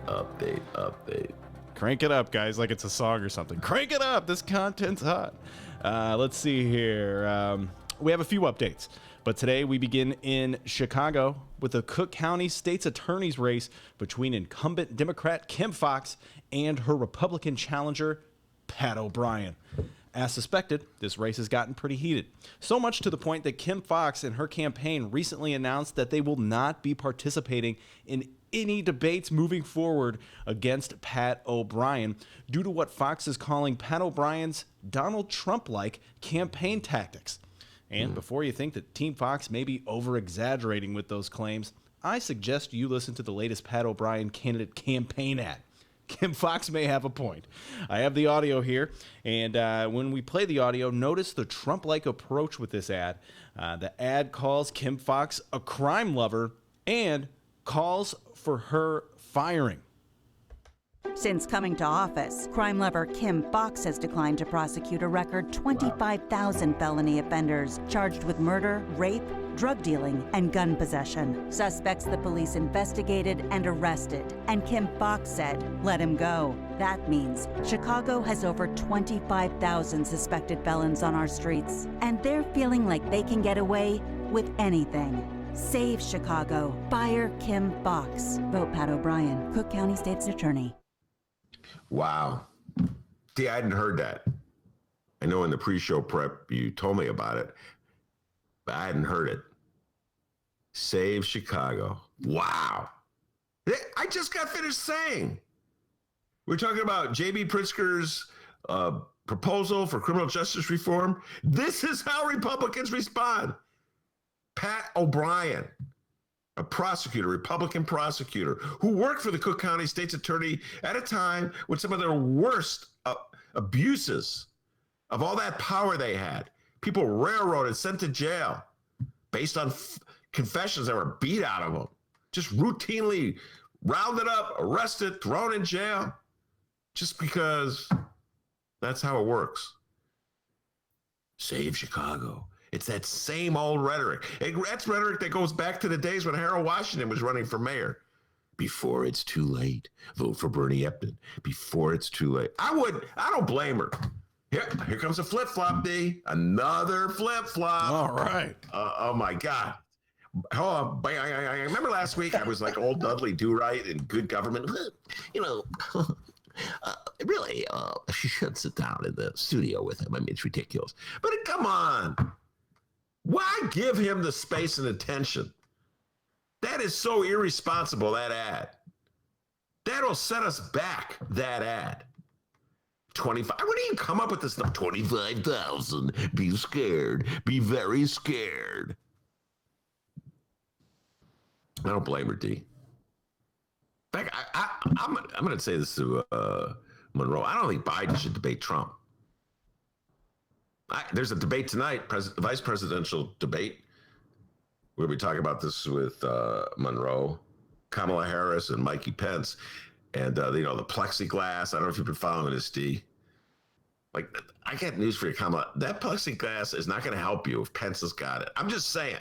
Update. Crank it up, guys, like it's a song or something. Crank it up. This content's hot. Let's see here. We have a few updates, but today we begin in Chicago with the Cook County State's Attorney's race between incumbent Democrat Kim Foxx and her Republican challenger, Pat O'Brien. As suspected, this race has gotten pretty heated. So much to the point that Kim Foxx and her campaign recently announced that they will not be participating in any debates moving forward against Pat O'Brien due to what Foxx is calling Pat O'Brien's Donald Trump-like campaign tactics. And before you think that Team Foxx may be over-exaggerating with those claims, I suggest you listen to the latest Pat O'Brien candidate campaign ad. Kim Foxx may have a point. I have the audio here, and when we play the audio, notice the Trump-like approach with this ad. The ad calls Kim Foxx a crime lover and calls for her firing. Since coming to office, crime lover Kim Foxx has declined to prosecute a record 25,000 felony offenders charged with murder, rape, drug dealing, and gun possession. Suspects the police investigated and arrested, and Kim Foxx said, let him go. That means Chicago has over 25,000 suspected felons on our streets, and they're feeling like they can get away with anything. Save Chicago. Fire Kim Foxx. Vote Pat O'Brien, Cook County State's Attorney. Wow. See, I hadn't heard that. I know in the pre-show prep you told me about it, but I hadn't heard it. Save Chicago. Wow. I just got finished saying. We're talking about J.B. Pritzker's proposal for criminal justice reform. This is how Republicans respond. Pat O'Brien, a prosecutor, Republican prosecutor, who worked for the Cook County State's Attorney at a time when some of their worst abuses of all that power they had, people railroaded, sent to jail based on confessions that were beat out of them, just routinely rounded up, arrested, thrown in jail, just because that's how it works. Save Chicago. It's that same old rhetoric. That's rhetoric that goes back to the days when Harold Washington was running for mayor. Before it's too late, vote for Bernie Epton. Before it's too late. I don't blame her. Here comes a flip-flop, D. Another flip-flop. All right. Oh, my God. Oh, I remember last week I was like old Dudley Do-Right in Good Government. You know, really, she should sit down in the studio with him. I mean, it's ridiculous. But come on. Why give him the space and attention? That is so irresponsible, that ad. That'll set us back, that ad. 25. I wouldn't even come up with this stuff. 25,000. Be scared. Be very scared. I don't blame her, D. In fact, I'm going to say this to Monroe. I don't think Biden should debate Trump. There's a debate tonight, vice presidential debate. We're going to be talking about this with Monroe, Kamala Harris, and Mikey Pence. And, the plexiglass. I don't know if you've been following this, D. Like, I got news for you, Kamala. That plexiglass is not going to help you if Pence has got it. I'm just saying.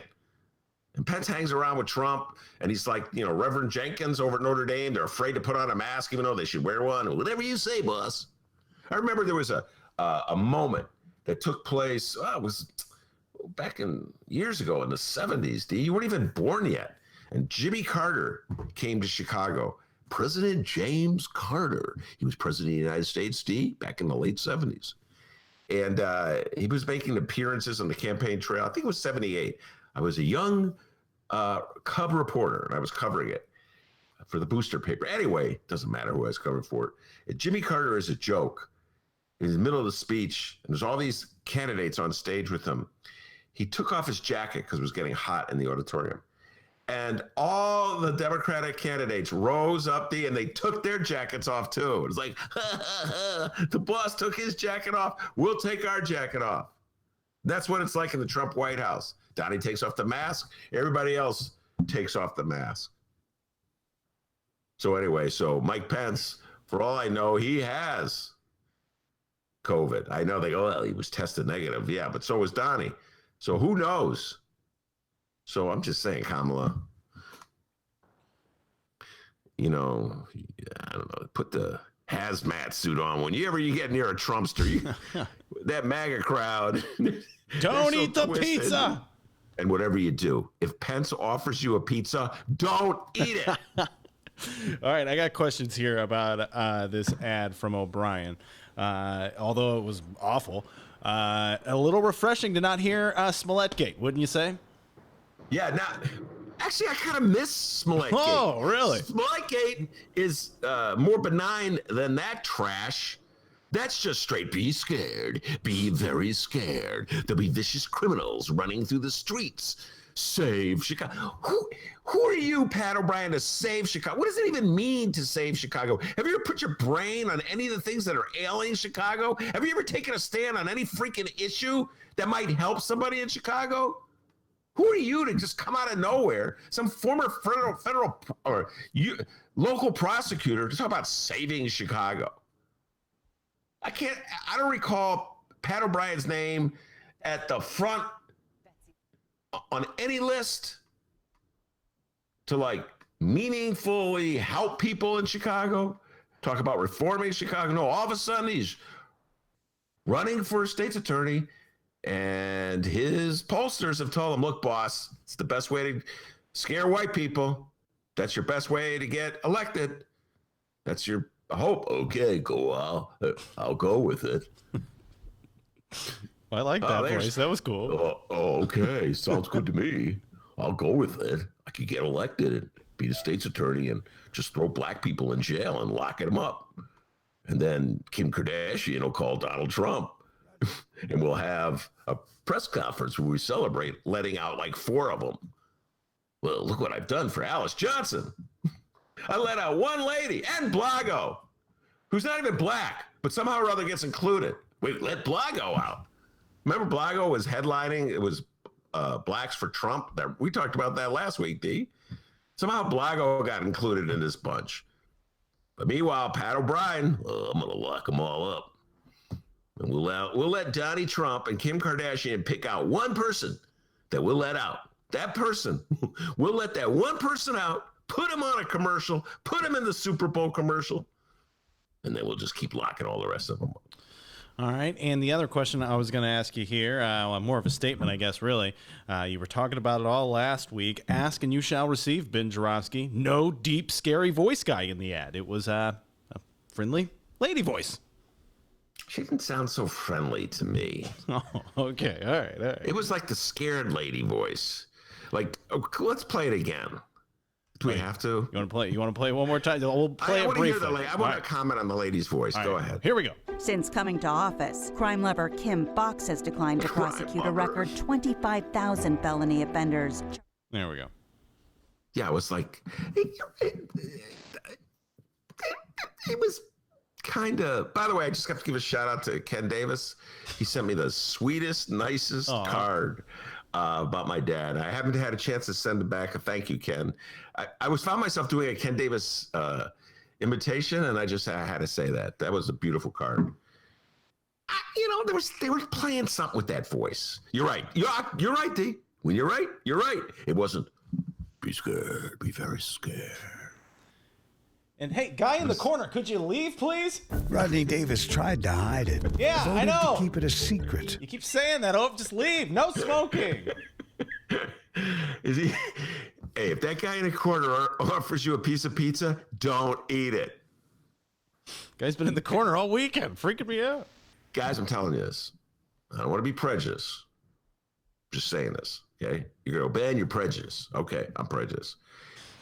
And Pence hangs around with Trump, and he's like, Reverend Jenkins over at Notre Dame. They're afraid to put on a mask, even though they should wear one. Whatever you say, boss. I remember there was a moment that took place, it was back in years ago in the 70s, D. You weren't even born yet. And Jimmy Carter came to Chicago. President James Carter. He was president of the United States, D, back in the late 70s. And he was making appearances on the campaign trail. I think it was 78. I was a young cub reporter, and I was covering it for the Booster paper. Anyway, it doesn't matter who I was covering for it. And Jimmy Carter is a joke. In the middle of the speech, and there's all these candidates on stage with him. He took off his jacket because it was getting hot in the auditorium. And all the Democratic candidates rose up, and they took their jackets off too. It was like, the boss took his jacket off. We'll take our jacket off. That's what it's like in the Trump White House. Donnie takes off the mask. Everybody else takes off the mask. So anyway, Mike Pence, for all I know, he has COVID. I know they go, well, he was tested negative. Yeah, but so was Donnie. So who knows? So I'm just saying, Kamala, I don't know, put the hazmat suit on. Whenever you get near a Trumpster, that MAGA crowd. Don't eat the twisted. pizza. And whatever you do, if Pence offers you a pizza, don't eat it. All right, I got questions here about this ad from O'Brien. Although it was awful, a little refreshing to not hear Smollettgate, wouldn't you say? Yeah, actually, I kind of miss Smollettgate. Oh, really? Smollettgate is more benign than that trash. That's just straight, be scared, be very scared. There'll be vicious criminals running through the streets. save Chicago. Who are you, Pat O'Brien, to save Chicago? What does it even mean to save Chicago? Have you ever put your brain on any of the things that are ailing Chicago? Have you ever taken a stand on any freaking issue that might help somebody in Chicago? Who are you to just come out of nowhere, some former federal or local prosecutor, to talk about saving Chicago? I don't recall Pat O'Brien's name at the front on any list to like meaningfully help people in Chicago, talk about reforming Chicago. No, all of a sudden he's running for state's attorney, and his pollsters have told him, look, boss, it's the best way to scare white people. That's your best way to get elected. That's your hope. Okay, I'll go with it. I like that voice. That was cool. Okay, sounds good to me. I'll go with it. I could get elected and be the state's attorney and just throw black people in jail and lock them up. And then Kim Kardashian will call Donald Trump and we'll have a press conference where we celebrate letting out like 4 of them. Well, look what I've done for Alice Johnson. I let out one lady and Blago, who's not even black, but somehow or other gets included. Wait, let Blago out. Remember Blago was headlining, it was Blacks for Trump. We talked about that last week, D. Somehow Blago got included in this bunch. But meanwhile, Pat O'Brien, I'm going to lock them all up. And we'll let Donnie Trump and Kim Kardashian pick out one person that we'll let out. That person, we'll let that one person out, put him on a commercial, put him in the Super Bowl commercial, and then we'll just keep locking all the rest of them up. All right. And the other question I was going to ask you here, more of a statement, I guess, really. You were talking about it all last week. Ask and you shall receive, Ben Joravsky. No deep, scary voice guy in the ad. It was a friendly lady voice. She didn't sound so friendly to me. Oh, okay. All right. It was like the scared lady voice. Like, let's play it again. Do we have to? You want to play? You want to play it one more time? We'll play it briefly. I want to comment on the lady's voice. Go ahead. Here we go. Since coming to office, crime lover Kim Foxx has declined to prosecute a record 25,000 felony offenders. There we go. Yeah, it was like, it was kind of, by the way, I just have to give a shout out to Ken Davis. He sent me the sweetest, nicest card about my dad. I haven't had a chance to send back a thank you, Ken. I found myself doing a Ken Davis imitation, and I had to say that. That was a beautiful card. They were playing something with that voice. You're right. You're right, D. When you're right, you're right. It wasn't, be scared, be very scared. And hey, guy in the corner, could you leave, please? Rodney Davis tried to hide it. Yeah, I know. To keep it a secret. You keep saying that. Oh, just leave. No smoking. Is he? Hey, if that guy in the corner offers you a piece of pizza, don't eat it. Guy's been in the corner all weekend, freaking me out. Guys, I'm telling you this. I don't want to be prejudiced. Just saying this, okay? You're going to Ben, you're prejudiced. Okay, I'm prejudiced.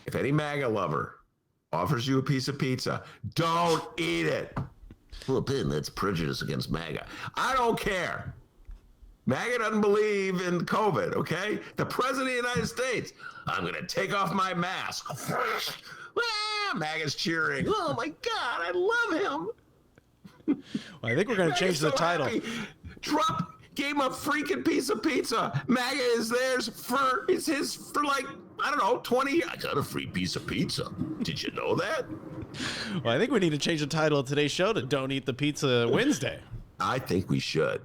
If any MAGA lover offers you a piece of pizza, don't eat it. Well, Ben, that's prejudice against MAGA. I don't care. MAGA doesn't believe in COVID, okay? The president of the United States, I'm going to take off my mask. MAGA's cheering. Oh, my God, I love him. Well, I think we're going to change the title. Happy. Trump gave him a freaking piece of pizza. MAGA is theirs it's his for like, I don't know, 20 years. I got a free piece of pizza. Did you know that? Well, I think we need to change the title of today's show to Don't Eat the Pizza Wednesday. I think we should.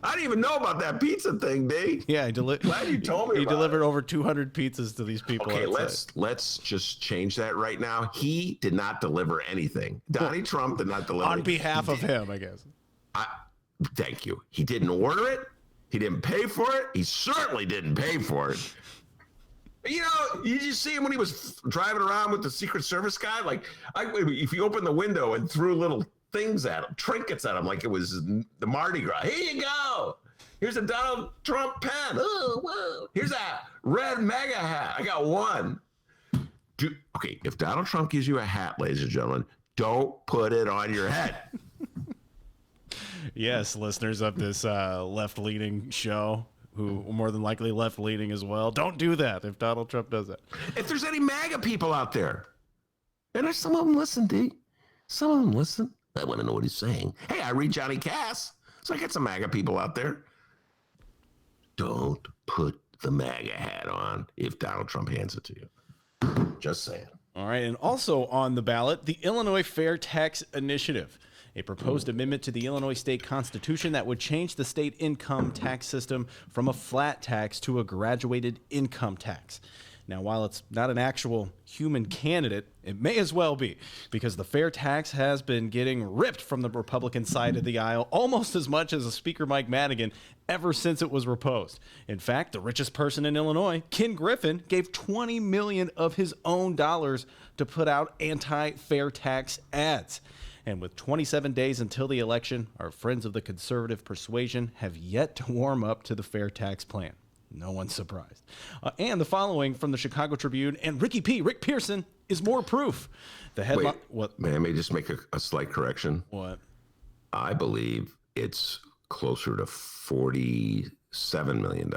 I didn't even know about that pizza thing, D. Yeah, glad you told me he about delivered it. over 200 pizzas to these people. Okay, outside. let's just change that right now. He did not deliver anything. Donnie Trump did not deliver on behalf of him, I guess. Thank you. He didn't order it. He didn't pay for it. He certainly didn't pay for it. You know, you just see him when he was driving around with the Secret Service guy. Like, if you open the window and threw little things at him, trinkets at him, like it was the Mardi Gras. Here you go. Here's a Donald Trump pen. Oh, whoa. Here's a red MAGA hat. I got one. Okay, if Donald Trump gives you a hat, ladies and gentlemen, don't put it on your head. Yes, listeners of this left-leaning show, who more than likely left-leaning as well. Don't do that if Donald Trump does that. If there's any MAGA people out there, and there's some of them listen, D. Some of them listen. I want to know what he's saying. Hey, I read Johnny Cass, so I get some MAGA people out there. Don't put the MAGA hat on if Donald Trump hands it to you. Just saying. All right, and also on the ballot, the Illinois Fair Tax Initiative, a proposed amendment to the Illinois state constitution that would change the state income tax system from a flat tax to a graduated income tax. Now, while it's not an actual human candidate, it may as well be, because the fair tax has been getting ripped from the Republican side of the aisle almost as much as Speaker Mike Madigan ever since it was proposed. In fact, the richest person in Illinois, Ken Griffin, gave $20 million of his own dollars to put out anti-fair tax ads. And with 27 days until the election, our friends of the conservative persuasion have yet to warm up to the fair tax plan. No one's surprised. And the following from the Chicago Tribune and Rick Pearson, is more proof. The headline. What? May I just make a slight correction? What? I believe it's closer to $47 million.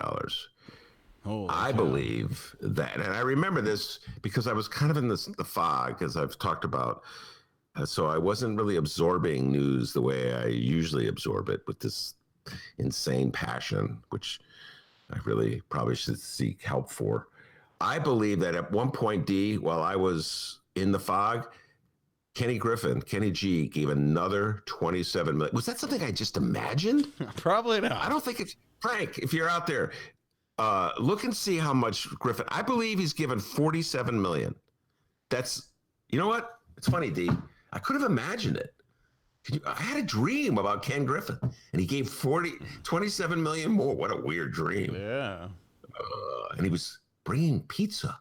I believe that, and I remember this because I was kind of in the fog, as I've talked about. So I wasn't really absorbing news the way I usually absorb it with this insane passion, which I really probably should seek help for. I believe that at one point, D, while I was in the fog, Kenny G, gave another $27 million. Was that something I just imagined? Probably not. I don't think it's Frank. If you're out there, look and see how much Griffin. I believe he's given $47 million. That's, you know what? It's funny, D. I could have imagined it. I had a dream about Ken Griffin, and he gave $27 million more. What a weird dream. Yeah. And he was bringing pizza.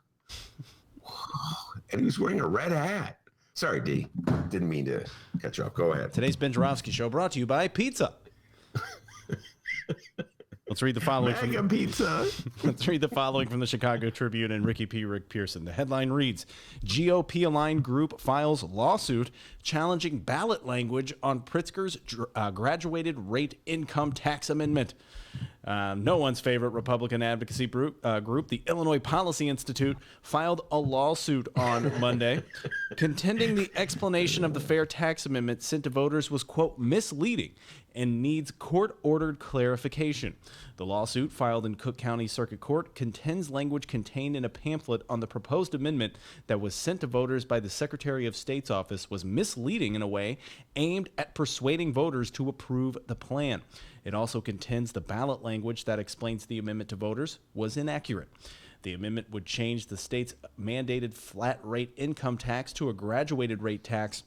And he was wearing a red hat. Sorry, D. Didn't mean to cut you off. Go ahead. Today's Ben Joravsky Show brought to you by Pizza. Let's read the following Let's read the following from the Chicago Tribune and Rick Pearson. The headline reads, GOP-aligned group files lawsuit challenging ballot language on Pritzker's graduated rate income tax amendment. No one's favorite Republican advocacy group, the Illinois Policy Institute, filed a lawsuit on Monday, contending the explanation of the fair tax amendment sent to voters was, quote, misleading and needs court-ordered clarification. The lawsuit, filed in Cook County Circuit Court, contends language contained in a pamphlet on the proposed amendment that was sent to voters by the Secretary of State's office was misleading in a way aimed at persuading voters to approve the plan. It also contends the ballot language that explains the amendment to voters was inaccurate. The amendment would change the state's mandated flat rate income tax to a graduated rate tax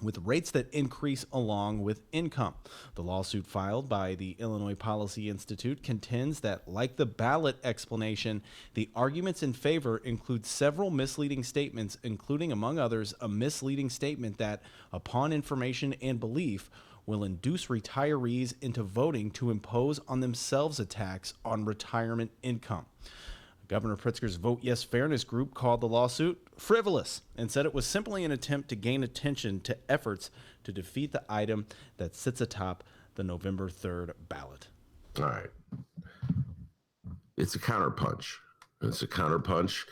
with rates that increase along with income. The lawsuit filed by the Illinois Policy Institute contends that, like the ballot explanation, the arguments in favor include several misleading statements, including, among others, a misleading statement that, upon information and belief, will induce retirees into voting to impose on themselves a tax on retirement income. Governor Pritzker's Vote Yes Fairness group called the lawsuit frivolous and said it was simply an attempt to gain attention to efforts to defeat the item that sits atop the November 3rd ballot. All right. It's a counterpunch. It's a counterpunch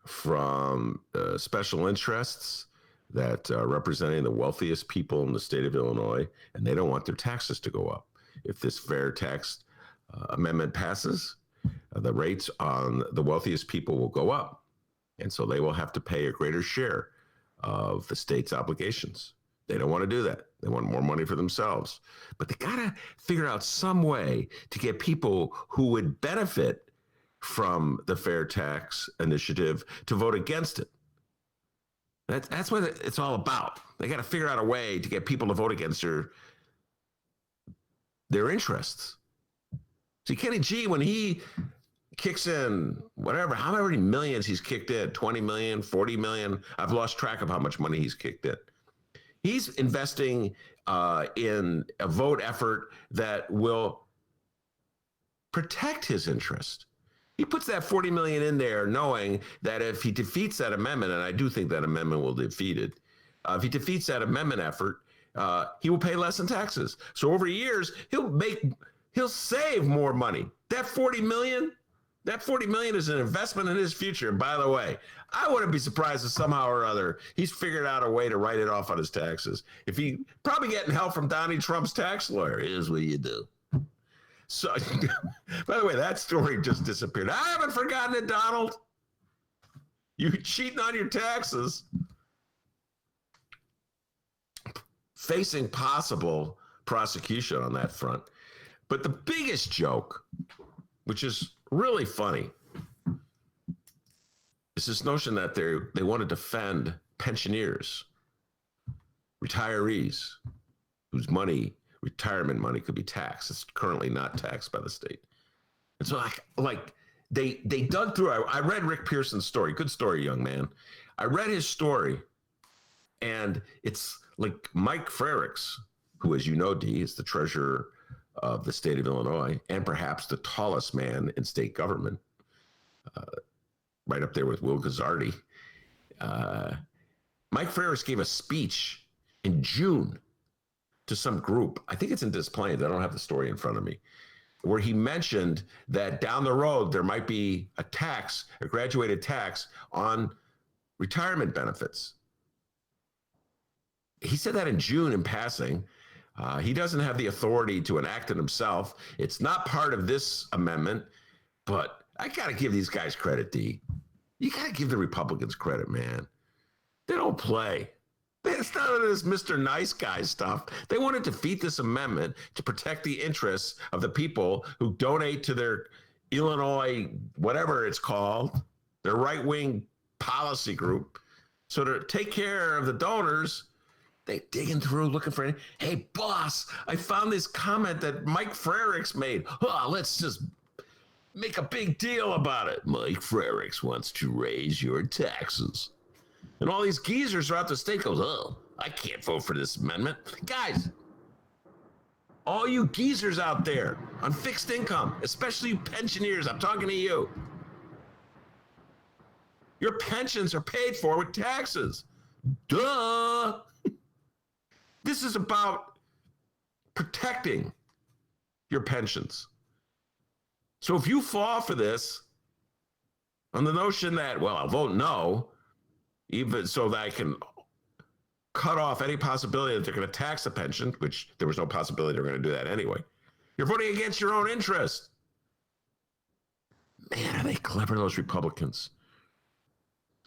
from special interests that are representing the wealthiest people in the state of Illinois, and they don't want their taxes to go up. If this fair tax amendment passes, the rates on the wealthiest people will go up. And so they will have to pay a greater share of the state's obligations. They don't want to do that. They want more money for themselves. But they got to figure out some way to get people who would benefit from the fair tax initiative to vote against it. That's what it's all about. They got to figure out a way to get people to vote against their interests. See, Kenny G, when he kicks in whatever, how many millions he's kicked in, 20 million, 40 million, I've lost track of how much money he's kicked in. He's investing in a vote effort that will protect his interest. He puts that 40 million in there knowing that if he defeats that amendment, and I do think that amendment will defeat it, if he defeats that amendment effort, he will pay less in taxes. So over years, he'll make he'll save more money. That $40 million is an investment in his future. And by the way, I wouldn't be surprised if somehow or other he's figured out a way to write it off on his taxes. If he probably getting help from Donnie Trump's tax lawyer. Here's what you do. So, by the way, that story just disappeared. I haven't forgotten it, Donald. You cheating on your taxes. Facing possible prosecution on that front. But the biggest joke, which is really funny, is this notion that they want to defend pensioners, retirees, whose retirement money could be taxed. It's currently not taxed by the state. And so they dug through. I read Rick Pearson's story. Good story, young man. I read his story, and it's like Mike Frericks, who, as you know, D, is the treasurer of the state of Illinois, and perhaps the tallest man in state government, right up there with Will Guzzardi. Mike Frericks gave a speech in June to some group. I think it's in Des Plaines. I don't have the story in front of me, where he mentioned that down the road there might be a graduated tax on retirement benefits. He said that in June in passing. He doesn't have the authority to enact it himself. It's not part of this amendment, but I got to give these guys credit, D. You got to give the Republicans credit, man. They don't play. It's none of this Mr. Nice Guy stuff. They want to defeat this amendment to protect the interests of the people who donate to their Illinois, whatever it's called, their right-wing policy group. So to take care of the donors, they digging through looking for any. Hey, boss, I found this comment that Mike Frericks made. Oh, let's just make a big deal about it. Mike Frericks wants to raise your taxes. And all these geezers throughout the state goes, oh, I can't vote for this amendment. Guys, all you geezers out there on fixed income, especially you pensioners, I'm talking to you. Your pensions are paid for with taxes. Duh. This is about protecting your pensions. So if you fall for this on the notion that, well, I'll vote no, even so that I can cut off any possibility that they're going to tax a pension, which there was no possibility they're going to do that anyway. You're voting against your own interest. Man, are they clever, those Republicans.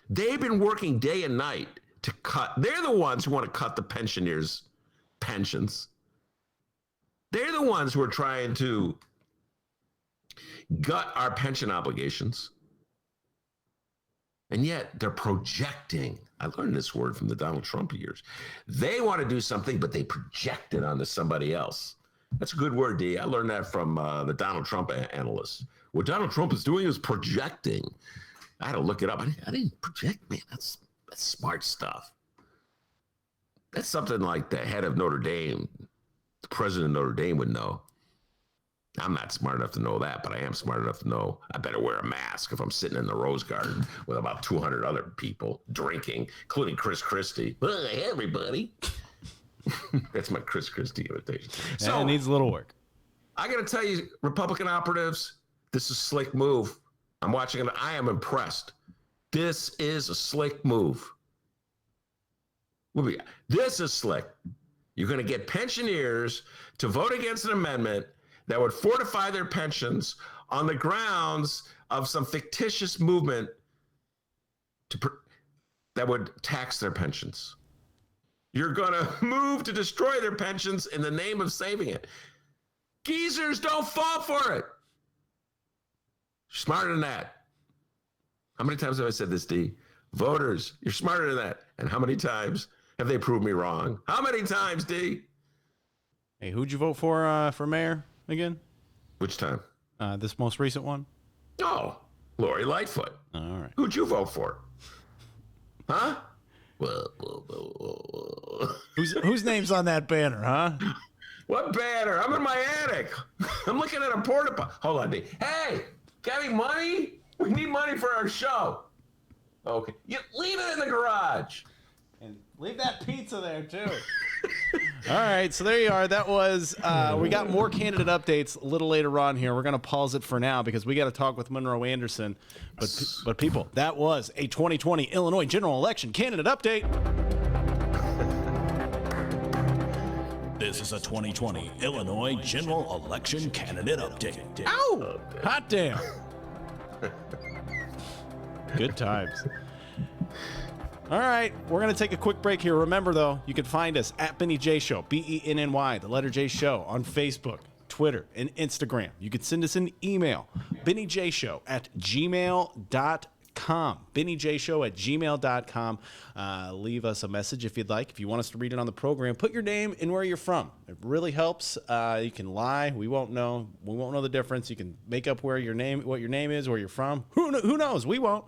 They've been working day and night to cut. They're the ones who want to cut the pensioners' pensions. They're the ones who are trying to gut our pension obligations. And yet they're projecting. I learned this word from the Donald Trump years. They want to do something, but they project it onto somebody else. That's a good word, D. I learned that from the Donald Trump analysts. What Donald Trump is doing is projecting. I had to look it up. I didn't project, man. That's smart stuff. That's something like the head of Notre Dame, the president of Notre Dame would know. I'm not smart enough to know that, but I am smart enough to know I better wear a mask if I'm sitting in the Rose Garden with about 200 other people drinking, including Chris Christie. Hey, everybody. That's my Chris Christie imitation. So it needs a little work. I got to tell you, Republican operatives, this is a slick move. I'm watching it. I am impressed. This is a slick move. This is slick. You're going to get pensioners to vote against an amendment that would fortify their pensions on the grounds of some fictitious movement that would tax their pensions. You're going to move to destroy their pensions in the name of saving it. Geezers, don't fall for it. You're smarter than that. How many times have I said this, D? Voters, you're smarter than that. And how many times have they proved me wrong? How many times, D? Hey, who'd you vote for mayor again? Which time? This most recent one? Oh, Lori Lightfoot. All right. Who'd you vote for? Huh? Whose name's on that banner, huh? What banner? I'm in my attic. I'm looking at a porta potty. Hold on, D. Hey, got any money? We need money for our show. Okay. You leave it in the garage. And leave that pizza there, too. All right, so there you are. That was, we got more candidate updates a little later on here. We're going to pause it for now because we got to talk with Monroe Anderson. But people, that was a 2020 Illinois general election candidate update. This is a 2020 Illinois general election candidate update. Ow! Hot damn. Good times. All right, we're going to take a quick break here. Remember, though, you can find us at Benny J Show, BENNY, the letter J Show, on Facebook, Twitter, and Instagram. You can send us an email, bennyjshow@gmail.com. bennyjshow@gmail.com. Leave us a message if you'd like. If you want us to read it on the program, put your name and where you're from. It really helps. You can lie. We won't know. We won't know the difference. You can make up what your name is, where you're from. Who knows? We won't.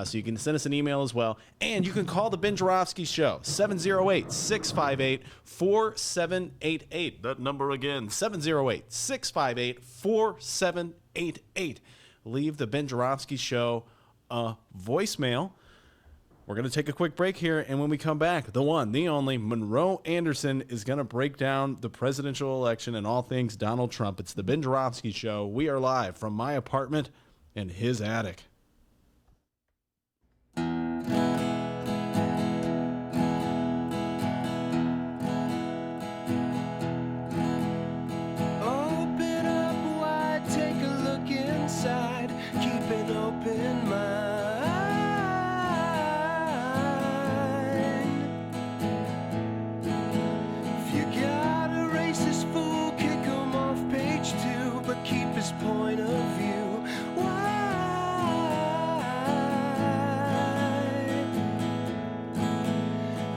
So you can send us an email as well. And you can call the Ben Joravsky Show, 708-658-4788. That number again, 708-658-4788. Leave the Ben Joravsky Show a voicemail. We're going to take a quick break here, and when we come back, the one, the only, Monroe Anderson is going to break down the presidential election and all things Donald Trump. It's the Ben Joravsky Show. We are live from my apartment in his attic. Open up wide, take a look inside, keep an open mind. If you got a racist fool, kick him off page 2, but keep his point of view. Why?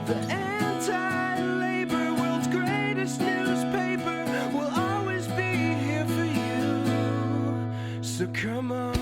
The anti-labor world's greatest newspaper will always be here for you. So come on.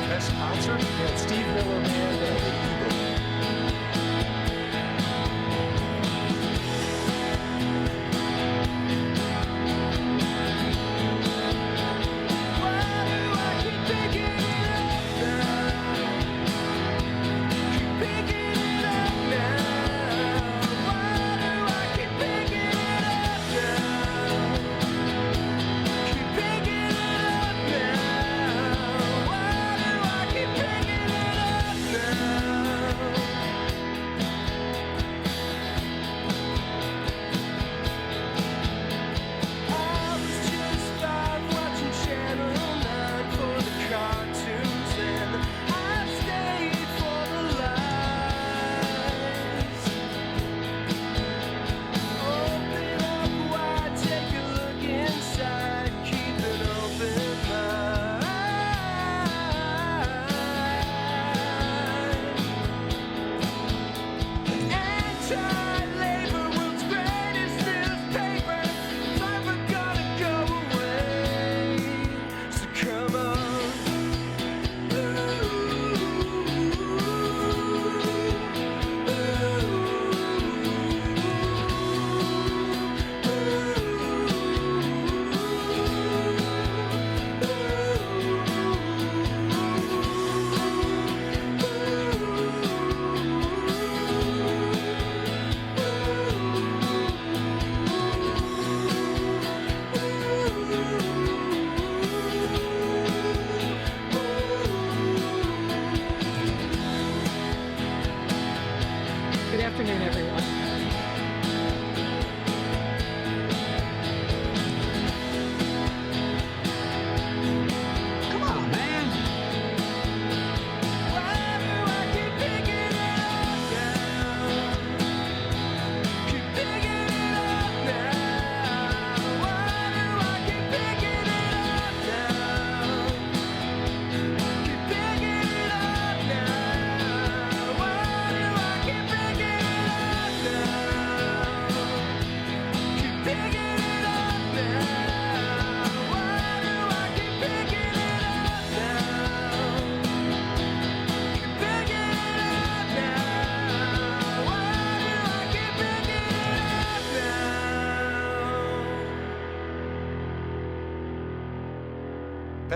Best concert at Steve Miller Band and the Eagles. Why do I keep picking it up now? Keep picking it up now. Why do I keep picking it up now? Keep picking it up now. Why do I keep picking it up now? I was just 5 watching Channel 9 for the cartoons, and I stayed for the lies. Open up wide, take a look inside, keep an open mind. Anti-labor world's greatest newspaper, never gonna go away. So come on. Good afternoon, everyone. Come on, man. Why do I keep picking it up now? Keep picking it up now. Why do I keep picking it up now? Keep picking it up now. Why do I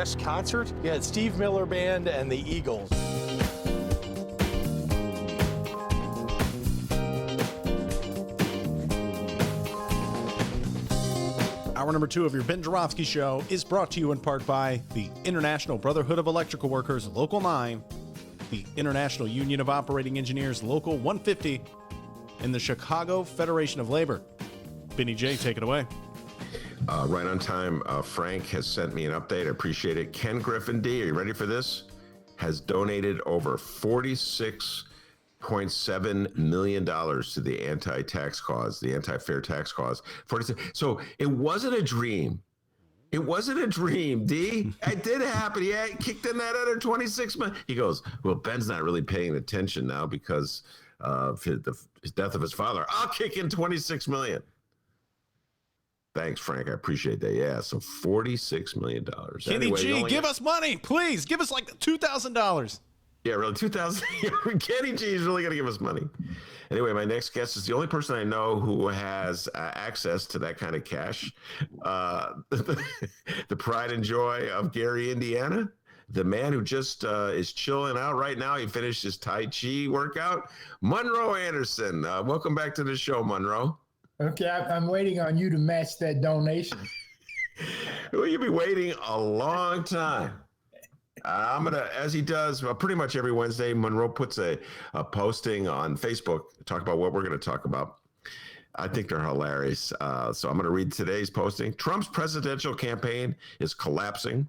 West concert. You had Steve Miller Band and the Eagles. Hour number 2 of your Ben Joravsky Show is brought to you in part by the International Brotherhood of Electrical Workers, Local 9, the International Union of Operating Engineers, Local 150, and the Chicago Federation of Labor. Benny J, take it away. Right on time. Frank has sent me an update. I appreciate it. Ken Griffin D, are you ready for this? Has donated over $46.7 million to the anti-tax cause, the anti-fair tax cause. So it wasn't a dream. It wasn't a dream, D. It did happen. Yeah, he kicked in that other 26 million. He goes, well, Ben's not really paying attention now because of his death of his father. I'll kick in 26 million. Thanks, Frank. I appreciate that. Yeah, so $46 million. Kenny G, give us money, please. Give us like $2,000. Yeah, really, 2,000. Kenny G is really going to give us money. Anyway, my next guest is the only person I know who has access to that kind of cash. The pride and joy of Gary, Indiana. The man who just is chilling out right now. He finished his Tai Chi workout. Monroe Anderson. Welcome back to the show, Monroe. Okay, I'm waiting on you to match that donation. Well, you'll be waiting a long time. I'm gonna, as he does pretty much every Wednesday, Monroe puts a posting on Facebook, talk about what we're going to talk about. I think they're hilarious. So I'm going to read today's posting. Trump's presidential campaign is collapsing.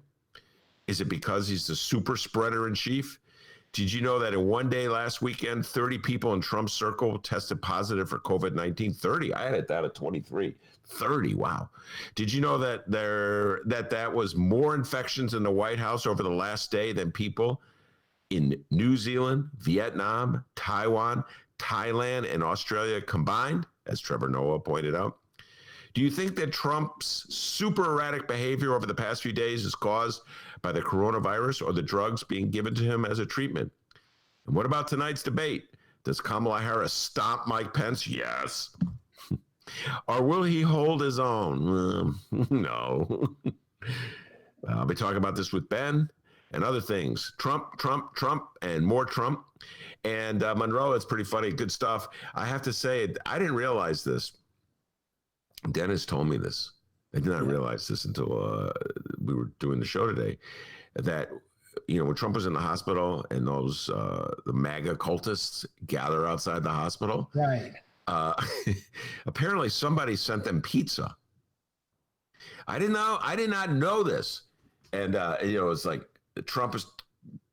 Is it because he's the super spreader in chief? Did you know that in one day last weekend, 30 people in Trump's circle tested positive for COVID-19? 30. I had it down at 23. 30. Wow. Did you know that that was more infections in the White House over the last day than people in New Zealand, Vietnam, Taiwan, Thailand, and Australia combined, as Trevor Noah pointed out? Do you think that Trump's super erratic behavior over the past few days is caused by the coronavirus or the drugs being given to him as a treatment? And what about tonight's debate? Does Kamala Harris stomp Mike Pence? Yes. Or will he hold his own? No. I'll be talking about this with Ben and other things. Trump, and more Trump. And Monroe, it's pretty funny. Good stuff. I have to say, I didn't realize this. Dennis told me this. I did not realize this until we were doing the show today, that, you know, when Trump was in the hospital and those the MAGA cultists gather outside the hospital, Right. Apparently somebody sent them pizza. I did not know this. And, you know, it's like Trump is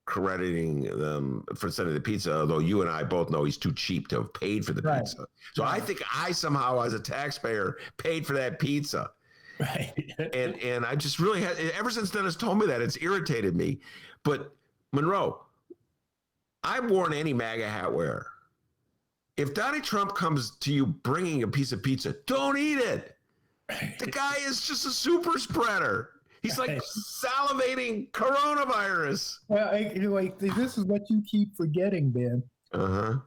crediting them for sending the pizza, although you and I both know he's too cheap to have paid for the pizza. So I think I somehow, as a taxpayer, paid for that pizza. Right. and I just really had, ever since Dennis told me that, it's irritated me. But Monroe, I've worn any MAGA hat wearer. If Donald Trump comes to you bringing a piece of pizza, don't eat it. The guy is just a super spreader. He's like salivating coronavirus. Well, anyway, this is what you keep forgetting, Ben. Uh-huh.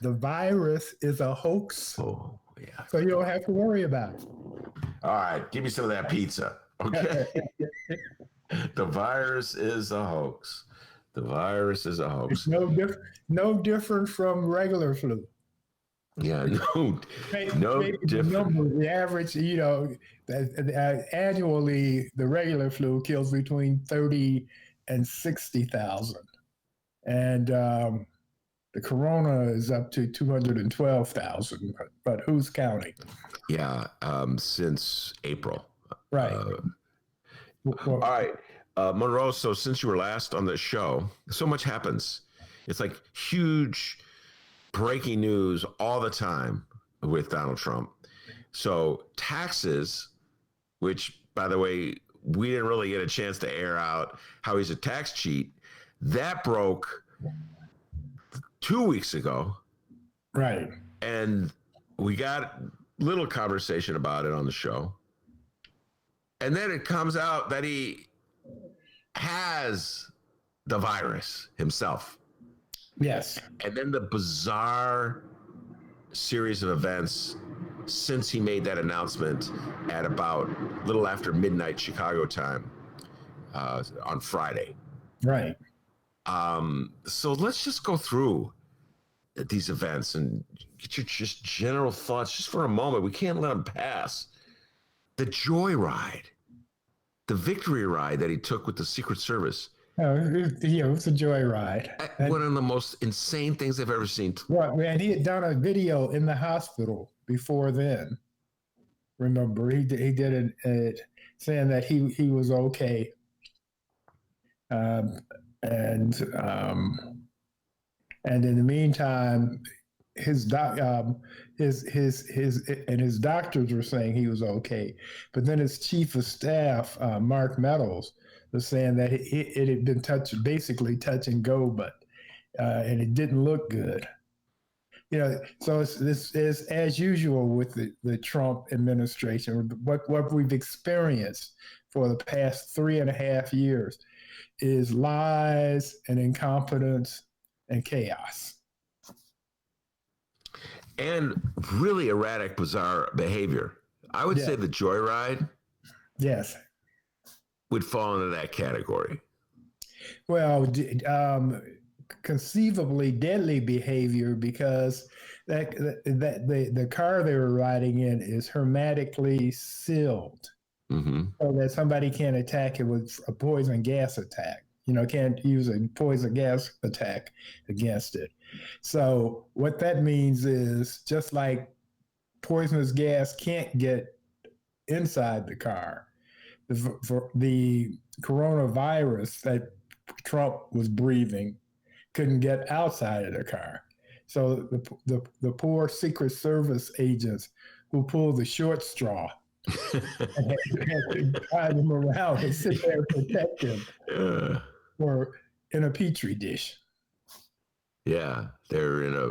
The virus is a hoax. Oh, yeah. So you don't have to worry about it. All right, give me some of that pizza. Okay. The virus is a hoax. The virus is a hoax. It's no different from regular flu. Yeah, no different. The average, you know, annually, the regular flu kills between 30 and 60,000. And the corona is up to 212,000, but who's counting? Yeah, since April. Right. All right, Monroe, so since you were last on the show, so much happens. It's like huge breaking news all the time with Donald Trump. So taxes, which, by the way, we didn't really get a chance to air out how he's a tax cheat, that broke 2 weeks ago. Right. And we got little conversation about it on the show. And then it comes out that he has the virus himself. Yes. And then the bizarre series of events since he made that announcement at about a little after midnight Chicago time. on Friday. Right. So let's just go through these events and get your just general thoughts just for a moment. We can't let them pass. The joyride, the victory ride that he took with the Secret Service. It was a joyride. One of the most insane things I've ever seen. Right, man. He had done a video in the hospital before then. Remember, he did it saying that he was okay. And in the meantime, his doctors were saying he was okay, but then his chief of staff, Mark Meadows, was saying that it had been basically touch and go, and it didn't look good. So it's as usual with the Trump administration. What we've experienced for the past 3.5 years is lies and incompetence and chaos. And really erratic, bizarre behavior. I would say the joyride would fall into that category. Well, conceivably deadly behavior, because that the car they were riding in is hermetically sealed, so that somebody can't attack it with a poison gas attack. Can't use a poison gas attack against it. So what that means is, just like poisonous gas can't get inside the car, the coronavirus that Trump was breathing couldn't get outside of the car. So the poor Secret Service agents who pulled the short straw and had to drive him around and sit there and protect him were in a petri dish. Yeah, they're in a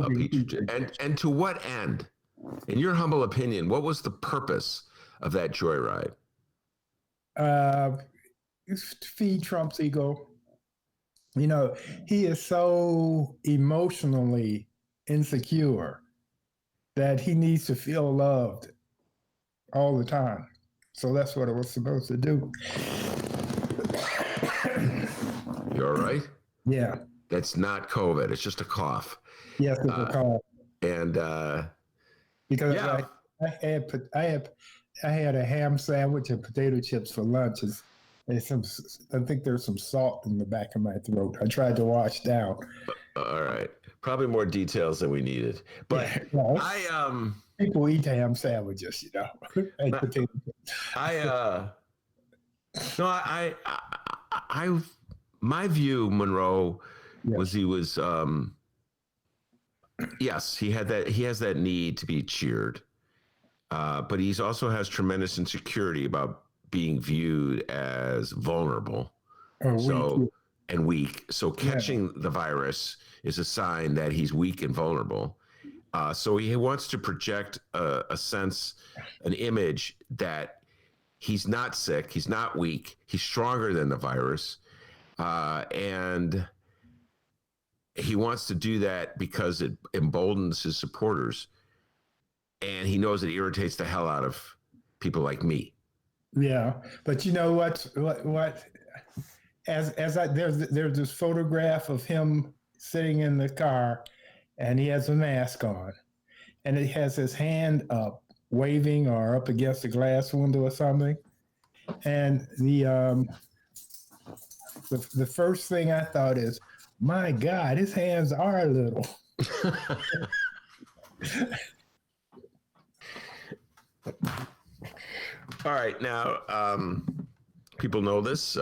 petri dish. And to what end? In your humble opinion, what was the purpose of that joyride? It's to feed Trump's ego. He is so emotionally insecure that he needs to feel loved all the time. So that's what it was supposed to do. You all right? Yeah. That's not COVID. It's just a cough. Yes, it's a cough. And because I had a ham sandwich and potato chips for lunch. I think there's some salt in the back of my throat. I tried to wash down. All right. Probably more details than we needed. But people eat ham sandwiches, and potato chips. My view, Monroe, was he was yes, he has that need to be cheered. But he also has tremendous insecurity about being viewed as vulnerable and weak. So catching the virus is a sign that he's weak and vulnerable. So he wants to project a sense, an image that he's not sick, he's not weak, he's stronger than the virus. And he wants to do that because it emboldens his supporters. And he knows it irritates the hell out of people like me. Yeah, but you know what? There's this photograph of him sitting in the car, and he has a mask on, and he has his hand up, waving or up against a glass window or something. And the first thing I thought is, my God, his hands are little. All right, now people know this.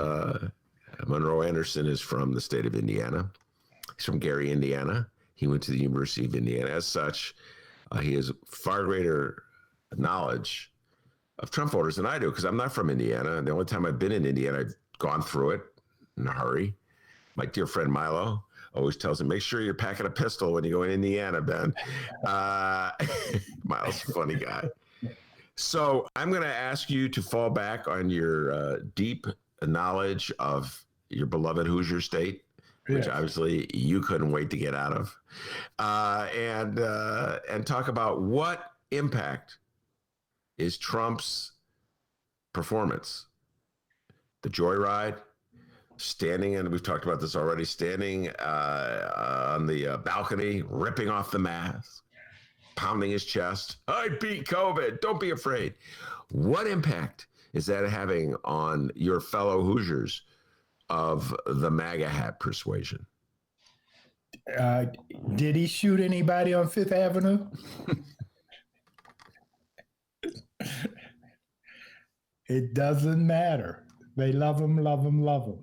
Monroe Anderson is from the state of Indiana. He's from Gary, Indiana. He went to the University of Indiana. As such, he has far greater knowledge of Trump voters than I do, because I'm not from Indiana. The only time I've been in Indiana, I've gone through it in a hurry. My dear friend Milo always tells him, make sure you're packing a pistol when you go in Indiana, Ben. Milo's a funny guy. So I'm going to ask you to fall back on your deep knowledge of your beloved Hoosier state, which obviously you couldn't wait to get out of, and talk about what impact is Trump's performance the joyride, standing, and we've talked about this already, standing on the balcony, ripping off the mask, pounding his chest. I beat COVID. Don't be afraid. What impact is that having on your fellow Hoosiers of the MAGA hat persuasion? Did he shoot anybody on Fifth Avenue? It doesn't matter. They love him, love him, love him.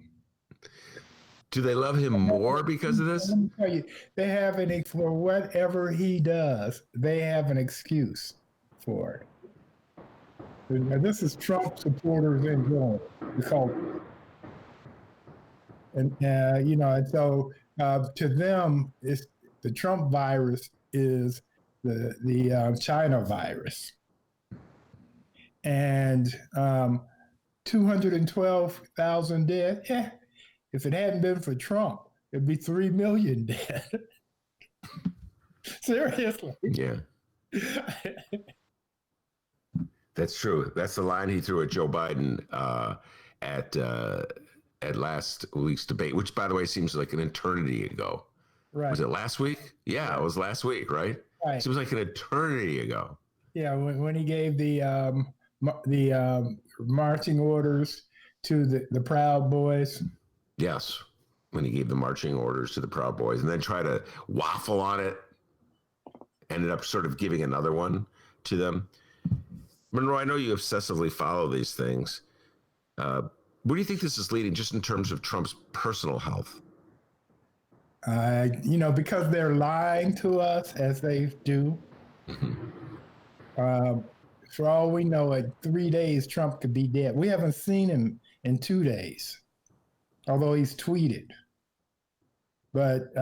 Do they love him more because of this? Let me tell you, they have for whatever he does, they have an excuse for it. And this is Trump supporters in general. And and so to them, it's the Trump virus is the China virus, and 212,000 dead. Yeah, if it hadn't been for Trump, it'd be 3 million dead. Seriously. Yeah. That's true. That's the line he threw at Joe Biden at last week's debate, which, by the way, seems like an eternity ago. Right. Was it last week? Yeah, it was last week, right? Right. Seems like an eternity ago. Yeah, when he gave the marching orders to the Proud Boys. Yes, when he gave the marching orders to the Proud Boys and then tried to waffle on it, ended up sort of giving another one to them. Monroe, I know you obsessively follow these things. Where do you think this is leading, just in terms of Trump's personal health? Because they're lying to us as they do. For all we know, in 3 days, Trump could be dead. We haven't seen him in 2 days, although he's tweeted. But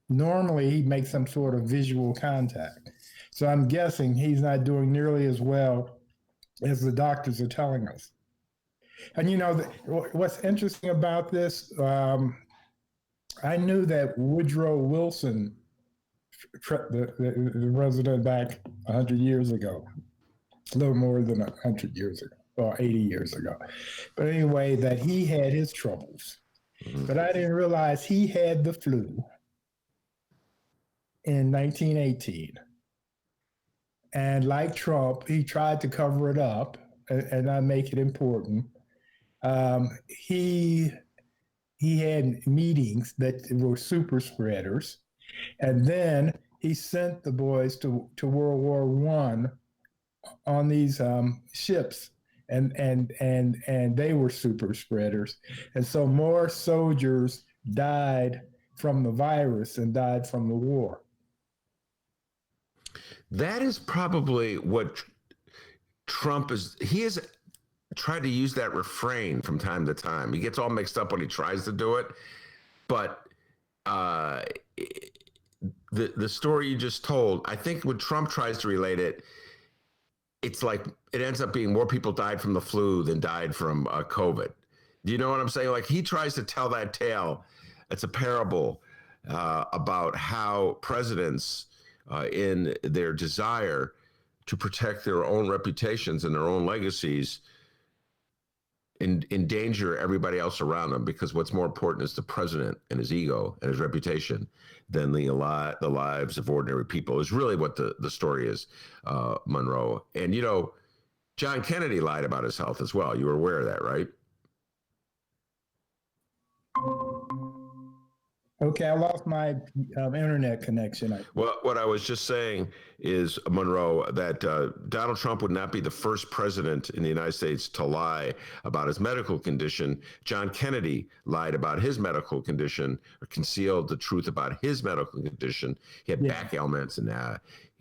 normally he makes some sort of visual contact. So I'm guessing he's not doing nearly as well as the doctors are telling us. And what's interesting about this, I knew that Woodrow Wilson, the president back 100 years ago, a little more than 100 years ago, or 80 years ago. But anyway, that he had his troubles. But I didn't realize he had the flu in 1918. And like Trump, he tried to cover it up and not make it important. He had meetings that were super spreaders, and then he sent the boys to World War I on these ships, and they were super spreaders, and so more soldiers died from the virus than died from the war. That is probably what Trump is. He has tried to use that refrain from time to time. He gets all mixed up when he tries to do it. But the story you just told, I think when Trump tries to relate it, it's like it ends up being more people died from the flu than died from COVID. Do you know what I'm saying? Like, he tries to tell that tale. It's a parable about how presidents, in their desire to protect their own reputations and their own legacies, endanger everybody else around them, because what's more important is the president and his ego and his reputation than the lives of ordinary people, is really what the story is, Monroe. And, John Kennedy lied about his health as well. You were aware of that, right? Okay, I lost my internet connection. Well, what I was just saying is, Monroe, that Donald Trump would not be the first president in the United States to lie about his medical condition. John Kennedy lied about his medical condition, or concealed the truth about his medical condition. He had back ailments, and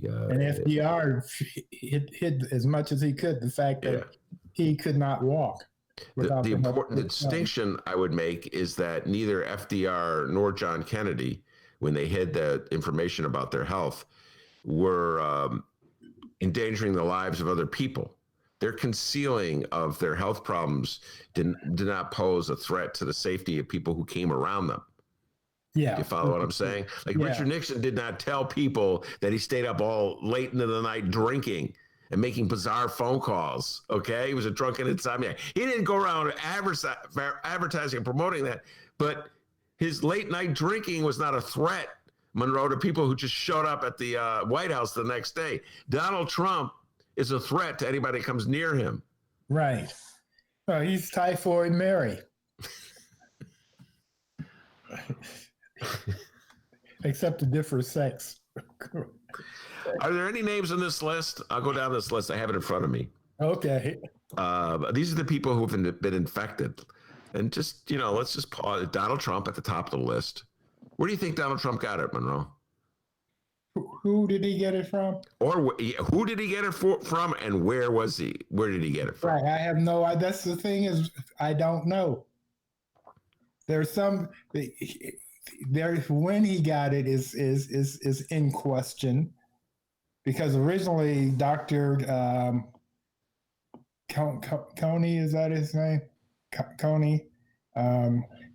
FDR hid as much as he could the fact that he could not walk. The important distinction I would make is that neither FDR nor John Kennedy, when they hid the information about their health, were endangering the lives of other people. Their concealing of their health problems did not pose a threat to the safety of people who came around them. Yeah. You follow what I'm saying? Like, Richard Nixon did not tell people that he stayed up all late into the night drinking and making bizarre phone calls. Okay, he was a drunken insomniac. He didn't go around advertising and promoting that, but his late night drinking was not a threat, Monroe, to people who just showed up at the White House the next day. Donald Trump is a threat to anybody that comes near him. Right. Well, he's Typhoid Mary. Except a different sex. Are there any names on this list? I'll go down this list. I have it in front of me. Okay. These are the people who've been infected. And just, let's just pause. Donald Trump at the top of the list. Where do you think Donald Trump got it, Monroe? Who did he get it from? Or who did he get it from, and where was he? Where did he get it from? Right. I have no idea. That's the thing is, I don't know. There's some... when he got it is in question, because originally Dr. Coney, is that his name? Coney.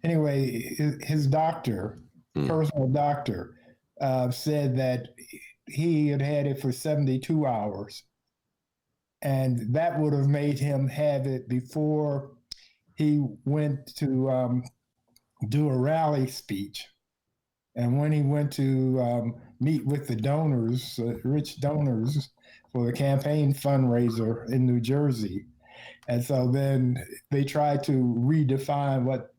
Anyway, his doctor, personal doctor, said that he had it for 72 hours, and that would have made him have it before he went to do a rally speech. And when he went to meet with the donors, rich donors, for the campaign fundraiser in New Jersey. And so then they tried to redefine what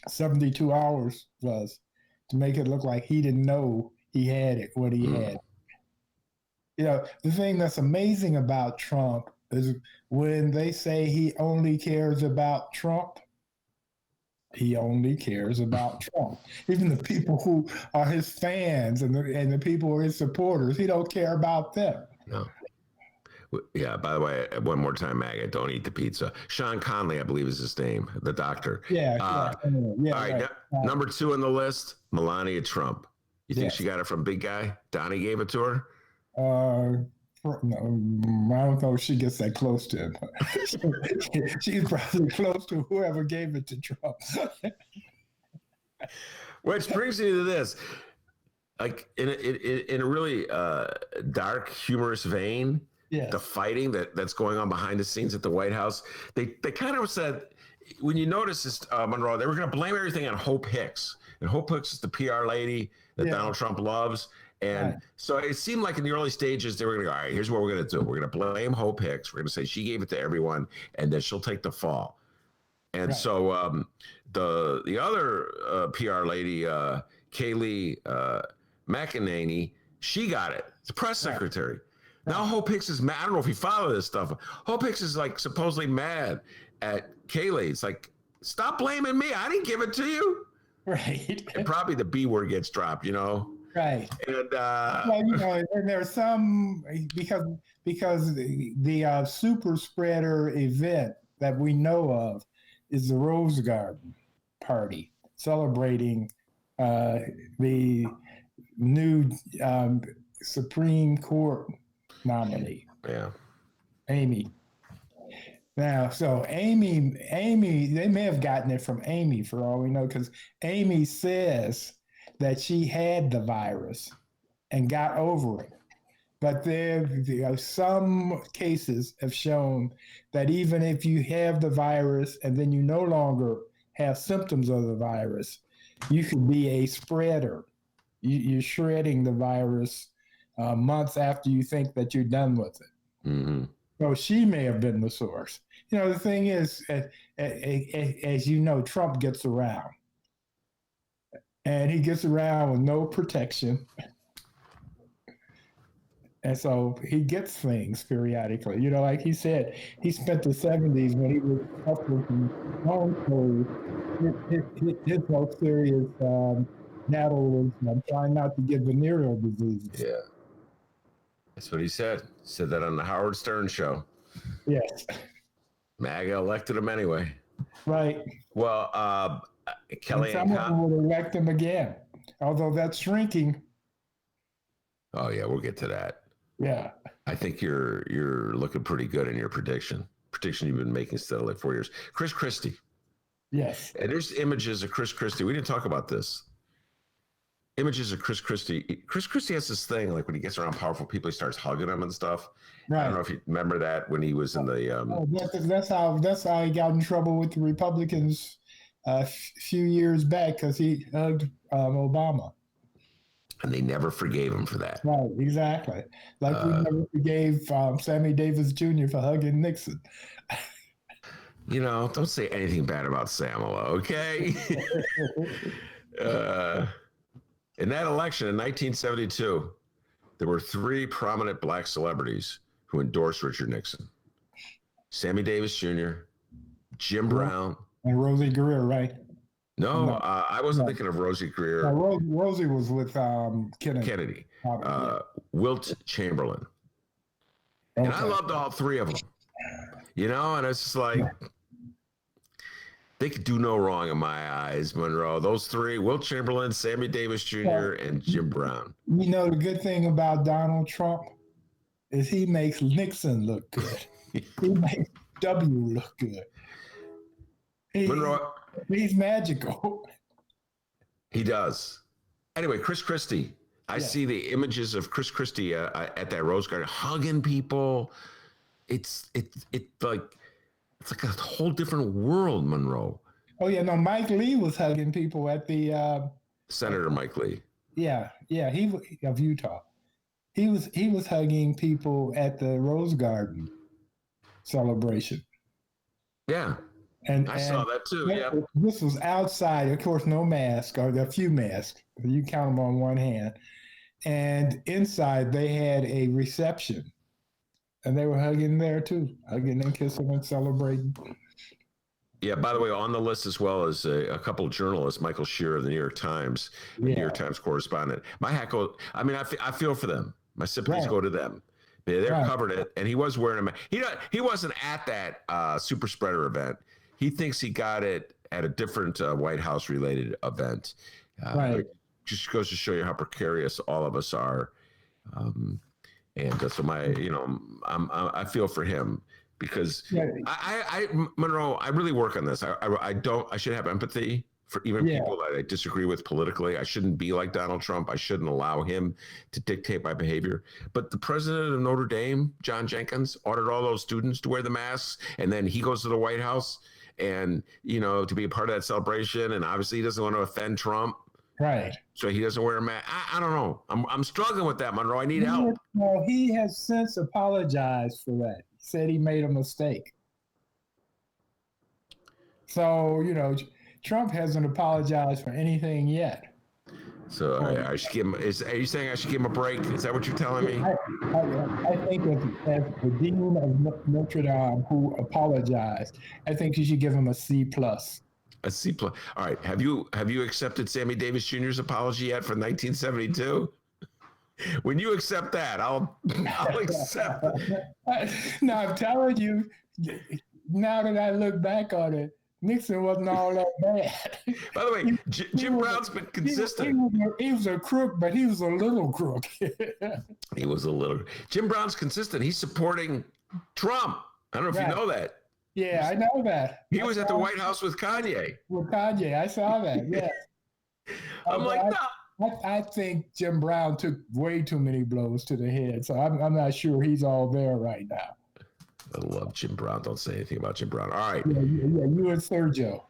72 hours was to make it look like he didn't know he had it, what he had. The thing that's amazing about Trump is when they say he only cares about Trump, he only cares about Trump. Even the people who are his fans and the people who are his supporters, he don't care about them. No. Yeah, by the way, one more time, Maggot, don't eat the pizza. Sean Conley, I believe is his name, the doctor. Yeah. All right, number 2 on the list, Melania Trump. You think she got it from Big Guy? Donnie gave it to her? No, I don't know if she gets that close to him. She's probably close to whoever gave it to Trump. Which brings me to this. Like, in a really dark, humorous vein, the fighting that's going on behind the scenes at the White House, they kind of said, when you notice this, Monroe, they were going to blame everything on Hope Hicks. And Hope Hicks is the PR lady that Donald Trump loves. And so it seemed like in the early stages, they were going to go, all right, here's what we're going to do. We're going to blame Hope Hicks. We're going to say she gave it to everyone, and then she'll take the fall. And so the other PR lady, Kayleigh McEnany, she got it. The press secretary. Now Hope Hicks is mad. I don't know if you follow this stuff. Hope Hicks is like supposedly mad at Kayleigh. It's like, stop blaming me. I didn't give it to you. Right. And probably the B word gets dropped, Right. And and there's some because the super spreader event that we know of is the Rose Garden party celebrating the new Supreme Court nominee. Yeah. Amy. Now, so Amy, they may have gotten it from Amy for all we know, because Amy says that she had the virus and got over it. But some cases have shown that even if you have the virus and then you no longer have symptoms of the virus, you can be a spreader. You're shredding the virus months after you think that you're done with it. Mm-hmm. So she may have been the source. The thing is, as you know, Trump gets around. And he gets around with no protection. And so he gets things periodically. Like he said, he spent the 70s when he was suffering from lung cold. His most serious battle was trying not to get venereal diseases. Yeah. That's what he said. He said that on the Howard Stern show. Yes. MAGA elected him anyway. Right. Well, Kellyanne someone would elect him again, although that's shrinking. Oh yeah, we'll get to that. Yeah. I think you're looking pretty good in your prediction you've been making steadily 4 years. Chris Christie. Yes. And there's images of Chris Christie. We didn't talk about this. images of Chris Christie. Chris Christie has this thing, like when he gets around powerful people, he starts hugging them and stuff. Right. I don't know if you remember that when he was in the. That's how he got in trouble with the Republicans a few years back, because he hugged Obama. And they never forgave him for that. Right, exactly. Like we never forgave Sammy Davis Jr. for hugging Nixon. You know, don't say anything bad about Samala, okay? In that election in 1972, there were 3 prominent black celebrities who endorsed Richard Nixon. Sammy Davis Jr., Jim Brown. And Rosie Greer, right? No, I wasn't thinking of Rosie Greer. Rosie was with Kennedy. Wilt Chamberlain. Okay. And I loved all 3 of them. You know, and it's just like, they could do no wrong in my eyes, Monroe. Those 3, Wilt Chamberlain, Sammy Davis Jr., and Jim Brown. You know, the good thing about Donald Trump is he makes Nixon look good. He makes W look good. Monroe, he's magical. He does. Anyway, Chris Christie. I see the images of Chris Christie at that Rose Garden hugging people. It's like a whole different world, Monroe. Oh yeah, no, Mike Lee was hugging people at the Senator Mike Lee. Yeah, he of Utah. He was hugging people at the Rose Garden celebration. Yeah. And I saw that too. Yeah. This was outside, of course, no mask, or a few masks. You count them on one hand. And inside, they had a reception, and they were hugging there too, hugging and kissing and celebrating. Yeah. By the way, on the list as well as a couple of journalists, Michael Shearer of the New York Times, New York Times correspondent. My hat goes. I mean, I feel for them. My sympathies go to them. They're covered it, and he was wearing a mask. He wasn't at that super spreader event. He thinks he got it at a different White House related event. Right. Just goes to show you how precarious all of us are. And so I feel for him because Monroe, I really work on this. I should have empathy for even people that I disagree with politically. I shouldn't be like Donald Trump. I shouldn't allow him to dictate my behavior. But the president of Notre Dame, John Jenkins, ordered all those students to wear the masks. And then he goes to the White House and, to be a part of that celebration. And obviously he doesn't want to offend Trump. Right. So he doesn't wear a mask. I don't know. I'm struggling with that, Monroe. I need help. Well, he has since apologized for that. He said he made a mistake. So, Trump hasn't apologized for anything yet. So are you saying I should give him a break? Is that what you're telling me? I think as the dean of Notre Dame who apologized, I think you should give him a C+. A C+. All right. Have you accepted Sammy Davis Jr.'s apology yet for 1972? When you accept that, I'll accept it. No, I'm telling you, now that I look back on it, Nixon wasn't all that bad. By the way, Jim Brown's been consistent. He was a crook, but he was a little crook. He was a little. Jim Brown's consistent. He's supporting Trump. I don't know if you know that. Yeah, I know that. He was at the White House with Kanye. With Kanye, I saw that. Yeah. I'm like, no. I think Jim Brown took way too many blows to the head, so I'm not sure he's all there right now. I love Jim Brown. Don't say anything about Jim Brown. All right. Yeah, you and Sergio.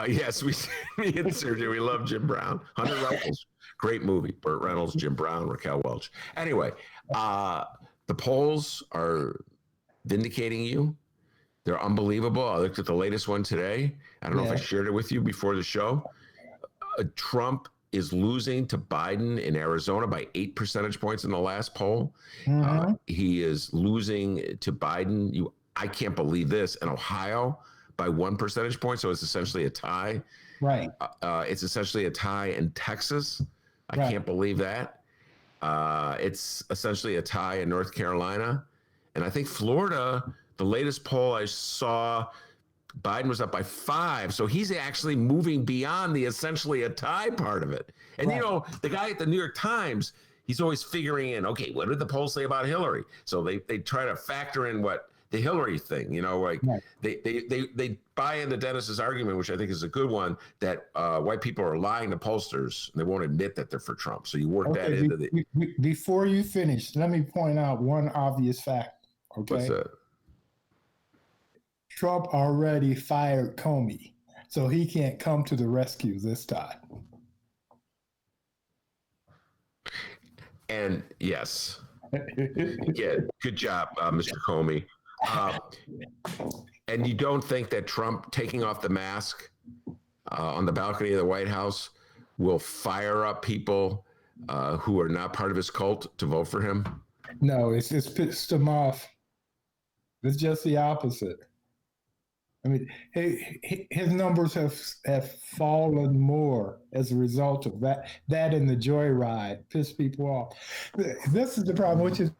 Yes, me and Sergio, we love Jim Brown. 100 Rifles, great movie. Burt Reynolds, Jim Brown, Raquel Welch. Anyway, the polls are vindicating you. They're unbelievable. I looked at the latest one today. I don't know if I shared it with you before the show. Trump is losing to Biden in Arizona by 8 percentage points in the last poll. Mm-hmm. He is losing to Biden. I can't believe this. In Ohio by 1 percentage point. So it's essentially a tie. Right. It's essentially a tie in Texas. I can't believe that. It's essentially a tie in North Carolina. And I think Florida, the latest poll I saw, Biden was up by 5. So he's actually moving beyond the essentially a tie part of it. And, the guy at the New York Times, he's always figuring in, okay, what did the polls say about Hillary? So they try to factor in what the Hillary thing, like Right. they buy into Dennis's argument, which I think is a good one, that white people are lying to pollsters. And they won't admit that they're for Trump. So you work that into the. Before you finish, let me point out one obvious fact. Okay. What's that? Trump already fired Comey, so he can't come to the rescue this time. And yes. Yeah, good job, Mr. Comey. And you don't think that Trump taking off the mask on the balcony of the White House will fire up people who are not part of his cult to vote for him? No, it's pissed him off. It's just the opposite. I mean, his numbers have fallen more as a result of that. That and the joyride pissed people off. This is the problem, which has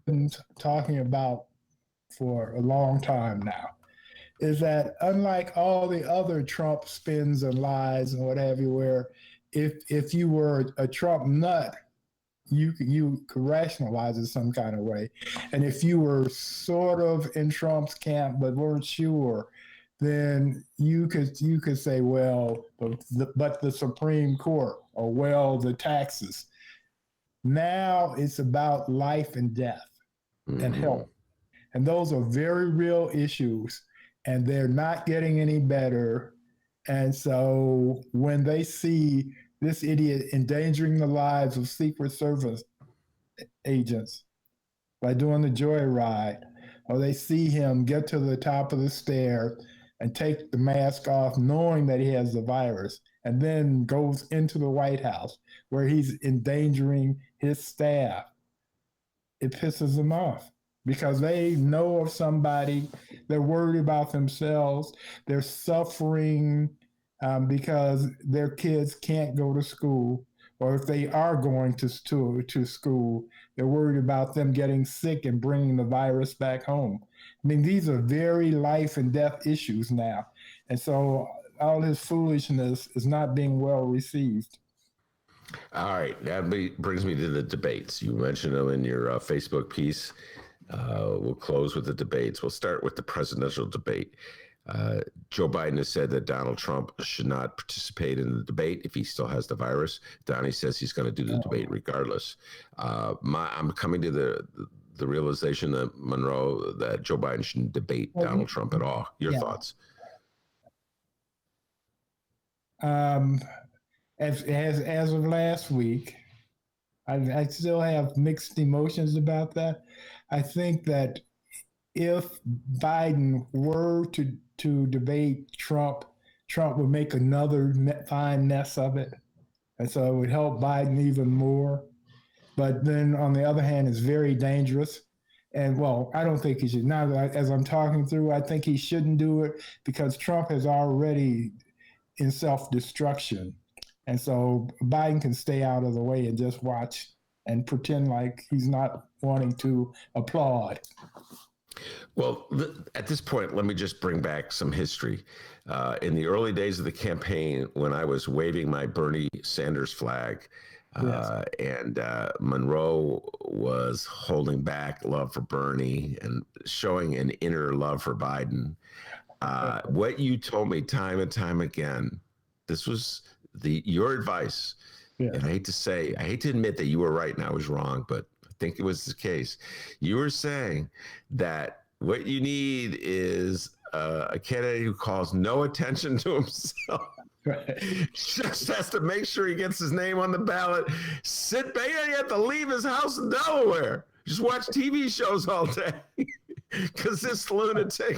been talking about for a long time now, is that unlike all the other Trump spins and lies and what have you, where if you were a Trump nut, you could rationalize it some kind of way, and if you were sort of in Trump's camp but weren't sure, then you could say, well, but the Supreme Court, or well, the taxes. Now it's about life and death and health. And those are very real issues, and they're not getting any better. And so when they see this idiot endangering the lives of Secret Service agents by doing the joyride, or they see him get to the top of the stair and take the mask off knowing that he has the virus, and then goes into the White House where he's endangering his staff, it pisses them off because they know of somebody, they're worried about themselves, they're suffering because their kids can't go to school, or if they are going to school, they're worried about them getting sick and bringing the virus back home. I mean, these are very life and death issues now. And so all his foolishness is not being well received. All right. That brings me to the debates. You mentioned them in your Facebook piece. We'll close with the debates. We'll start with the presidential debate. Joe Biden has said that Donald Trump should not participate in the debate if he still has the virus. Donnie says he's going to do the debate regardless. I'm coming to the realization that Monroe, that Joe Biden shouldn't debate Donald Trump at all. Your thoughts? As of last week, I still have mixed emotions about that. I think that if Biden were to debate Trump would make another fine mess of it. And so it would help Biden even more. But then on the other hand, it's very dangerous. And well, I don't think he should. Now, as I'm talking through, I think he shouldn't do it because Trump is already in self-destruction. And so Biden can stay out of the way and just watch and pretend like he's not wanting to applaud. Well, at this point, let me just bring back some history. In the early days of the campaign, when I was waving my Bernie Sanders flag, and Monroe was holding back love for Bernie and showing an inner love for Biden, what you told me time and time again, this was your advice. Yeah. And I hate to admit that you were right and I was wrong, but I think it was the case. You were saying that what you need is a candidate who calls no attention to himself. Right. Just has to make sure he gets his name on the ballot. Sit back, you have to leave his house in Delaware. Just watch TV shows all day because this lunatic.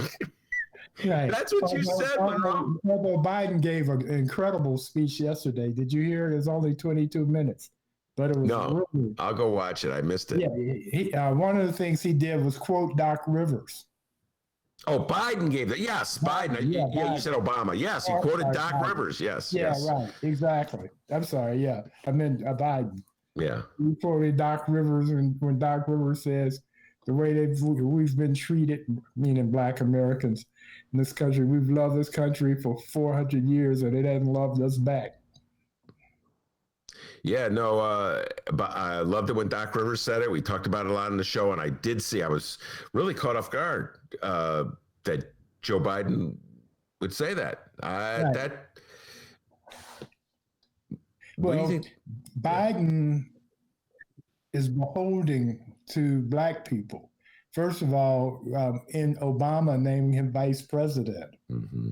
Right. That's what you said, Monroe. Although Biden gave an incredible speech yesterday. Did you hear it? It's only 22 minutes. But it was really, I'll go watch it. I missed it. Yeah, one of the things he did was quote Doc Rivers. Oh, Biden gave that. Yes, Biden. Biden. You said Obama. Yes, he quoted Doc Rivers. Yes. Yeah, right. Exactly. I'm sorry. Yeah, I meant Biden. Yeah. He quoted Doc Rivers, and when Doc Rivers says the way we've been treated, meaning Black Americans in this country, we've loved this country for 400 years, and it hasn't loved us back. Yeah, no, but I loved it when Doc Rivers said it. We talked about it a lot on the show, and I did see. I was really caught off guard that Joe Biden would say that. Right. That. Well, what do you think? Biden is beholding to black people. First of all, in Obama naming him vice president, Mm-hmm.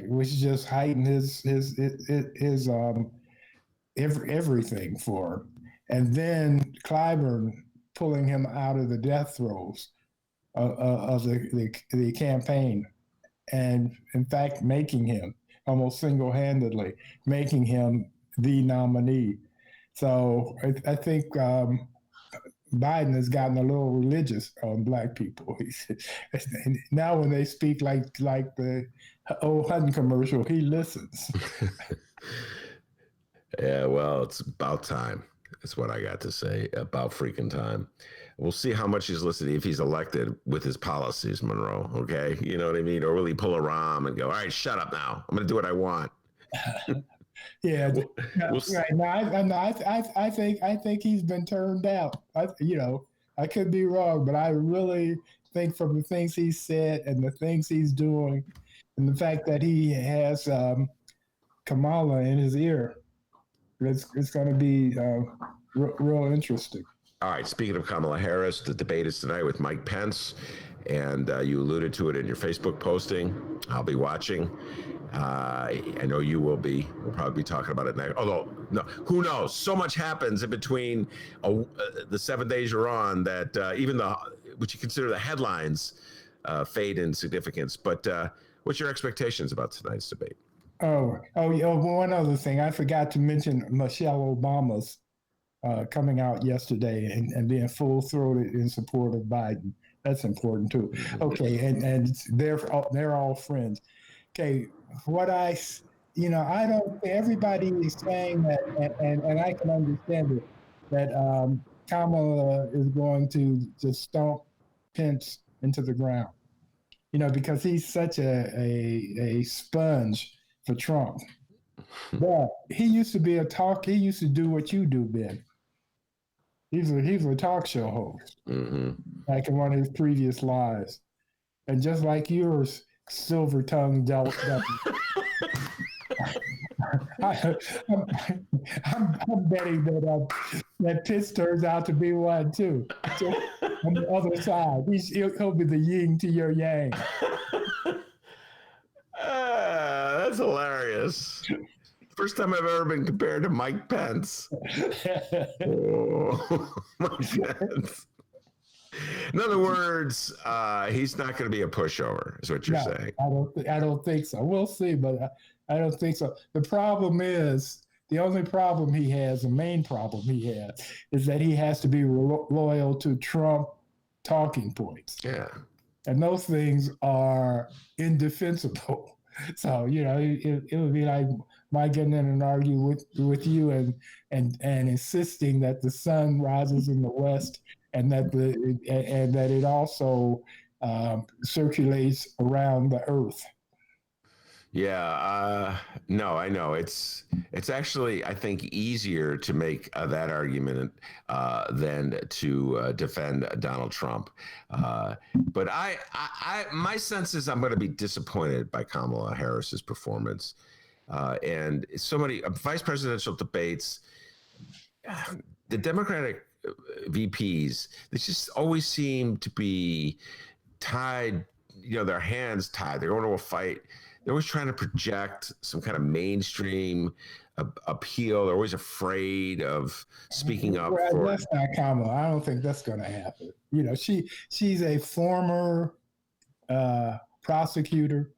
which just heightened his everything for him. And then Clyburn pulling him out of the death throes of the campaign, and in fact making him almost single-handedly making him the nominee. So I think Biden has gotten a little religious on black people. Now when they speak like the old Hutton commercial, he listens. Yeah, well, it's about time. That's what I got to say. About freaking time. We'll see how much he's listening if he's elected with his policies, Monroe. Okay, you know what I mean? Or will he pull a Rahm and go, "All right, shut up now. I'm going to do what I want." Yeah, We'll right. No, I think he's been turned out. I could be wrong, but I really think from the things he said and the things he's doing, and the fact that he has Kamala in his ear, it's going to be real interesting. All right. Speaking of Kamala Harris, the debate is tonight with Mike Pence, and you alluded to it in your Facebook posting. I'll be watching. I know you will be. We'll probably be talking about it next. Although, no, who knows? So much happens in between the 7 days you're on that even what you consider the headlines fade in significance. But what's your expectations about tonight's debate? One other thing. I forgot to mention Michelle Obama's coming out yesterday and being full-throated in support of Biden. That's important too. Okay, and they're all friends. Okay, I don't. Everybody is saying that, and I can understand it, that Kamala is going to just stomp Pence into the ground. Because he's such a sponge for Trump. But he used to be he used to do what you do, Ben. He's a talk show host, like in one of his previous lives. And just like yours, silver-tongued dealt. I'm betting that Pitts turns out to be one too. So on the other side, he'll be the yin to your yang. That's hilarious. First time I've ever been compared to Mike Pence. Oh, Mike Pence. In other words, he's not going to be a pushover, is what you're saying. I don't think so. We'll see, but I don't think so. The only problem he has, the main problem he has, is that he has to be loyal to Trump talking points. Yeah. And those things are indefensible. So, it would be like my getting in an argument with you and insisting that the sun rises in the west and that it also circulates around the earth. Yeah, no, I know. It's actually, I think, easier to make that argument than to defend Donald Trump. But my sense is I'm going to be disappointed by Kamala Harris's performance. And so many vice presidential debates, the Democratic VPs, they just always seem to be tied, their hands tied. They're going to a fight. They're always trying to project some kind of mainstream appeal. They're always afraid of speaking up. That's not Kamala. I don't think that's going to happen. She's a former prosecutor,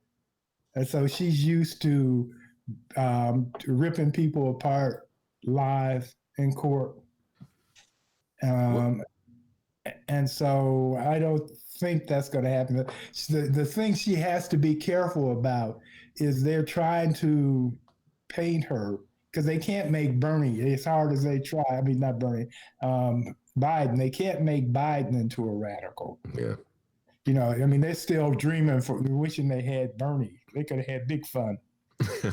and so she's used to ripping people apart live in court. And so I don't think that's going to happen. The thing she has to be careful about is they're trying to paint her, because they can't make Bernie, as hard as they try. I mean, not Bernie, Biden. They can't make Biden into a radical. Yeah. They're still dreaming wishing they had Bernie. They could have had big fun.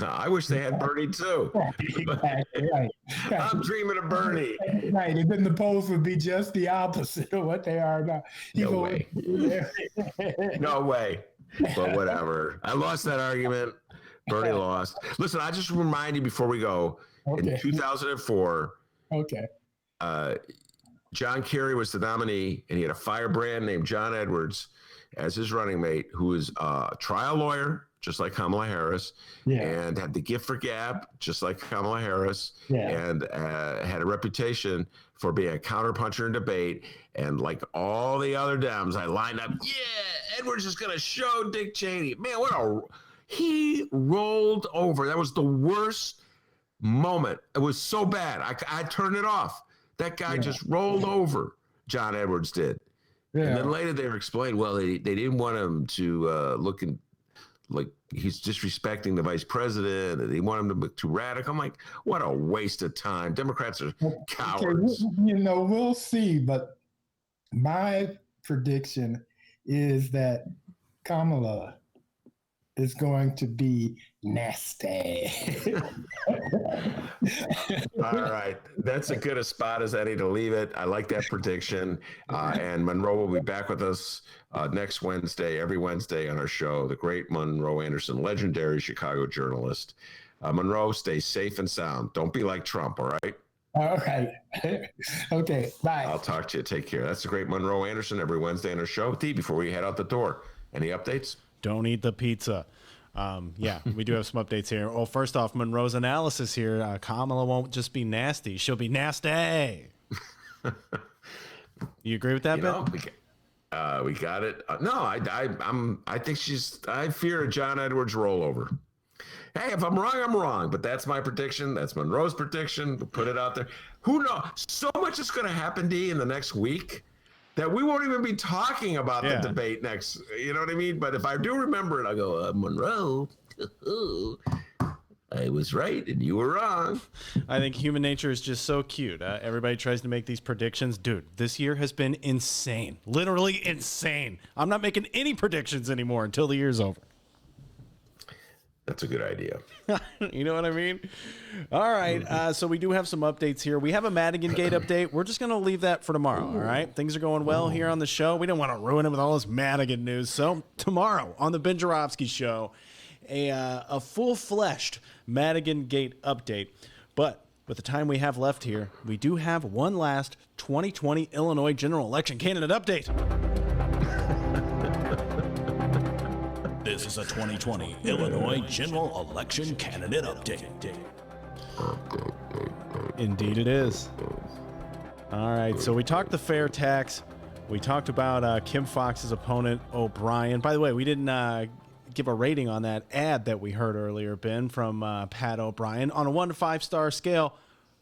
I wish they had Bernie too. Exactly, right. I'm dreaming of Bernie. Right, and then the polls would be just the opposite of what they are now. No way. No way. But whatever. I lost that argument. Bernie lost. Listen, I just remind you before we go, in 2004, John Kerry was the nominee, and he had a firebrand named John Edwards as his running mate, who is a trial lawyer, just like Kamala Harris, and had the gift for gab, just like Kamala Harris, and had a reputation for being a counterpuncher in debate. And like all the other Dems, I lined up, Edwards is going to show Dick Cheney. Man, he rolled over. That was the worst moment. It was so bad. I turned it off. That guy just rolled over. John Edwards did. And then later they were explained, well, they didn't want him to look like he's disrespecting the vice president, and they want him to look too radical. I'm like, what a waste of time. Democrats are cowards. We'll see. But my prediction is that Kamala is going to be nasty. All right. That's as good a spot as any to leave it. I like that prediction. And Monroe will be back with us next Wednesday, every Wednesday on our show. The great Monroe Anderson, legendary Chicago journalist. Monroe, stay safe and sound. Don't be like Trump, all right? All right. Okay, bye. I'll talk to you. Take care. That's the great Monroe Anderson every Wednesday on our show. T, before we head out the door, any updates? Don't eat the pizza. We do have some updates here. Well, first off, Monroe's analysis here. Kamala won't just be nasty. She'll be nasty. You agree with that, Ben? We got it. No, I think I fear a John Edwards rollover. Hey, if I'm wrong, I'm wrong. But that's my prediction. That's Monroe's prediction. We'll put it out there. Who knows? So much is going to happen, D, in the next week that we won't even be talking about the debate next. You know what I mean? But if I do remember it, I'll go, Monroe, I was right and you were wrong. I think human nature is just so cute. Everybody tries to make these predictions. Dude, this year has been insane. Literally insane. I'm not making any predictions anymore until the year's over. That's a good idea. You know what I mean? All right. So we do have some updates here. We have a Madigan Gate update. We're just going to leave that for tomorrow. All right. Things are going well here on the show. We don't want to ruin it with all this Madigan news. So tomorrow on the Ben Joravsky Show, a full-fleshed Madigan Gate update. But with the time we have left here, we do have one last 2020 Illinois general election candidate update. This is a 2020 Illinois general election candidate update. Indeed it is. All right, so we talked the fair tax. We talked about Kim Foxx's opponent, O'Brien. By the way, we didn't give a rating on that ad that we heard earlier, Ben, from Pat O'Brien. On a 1 to 5 star scale,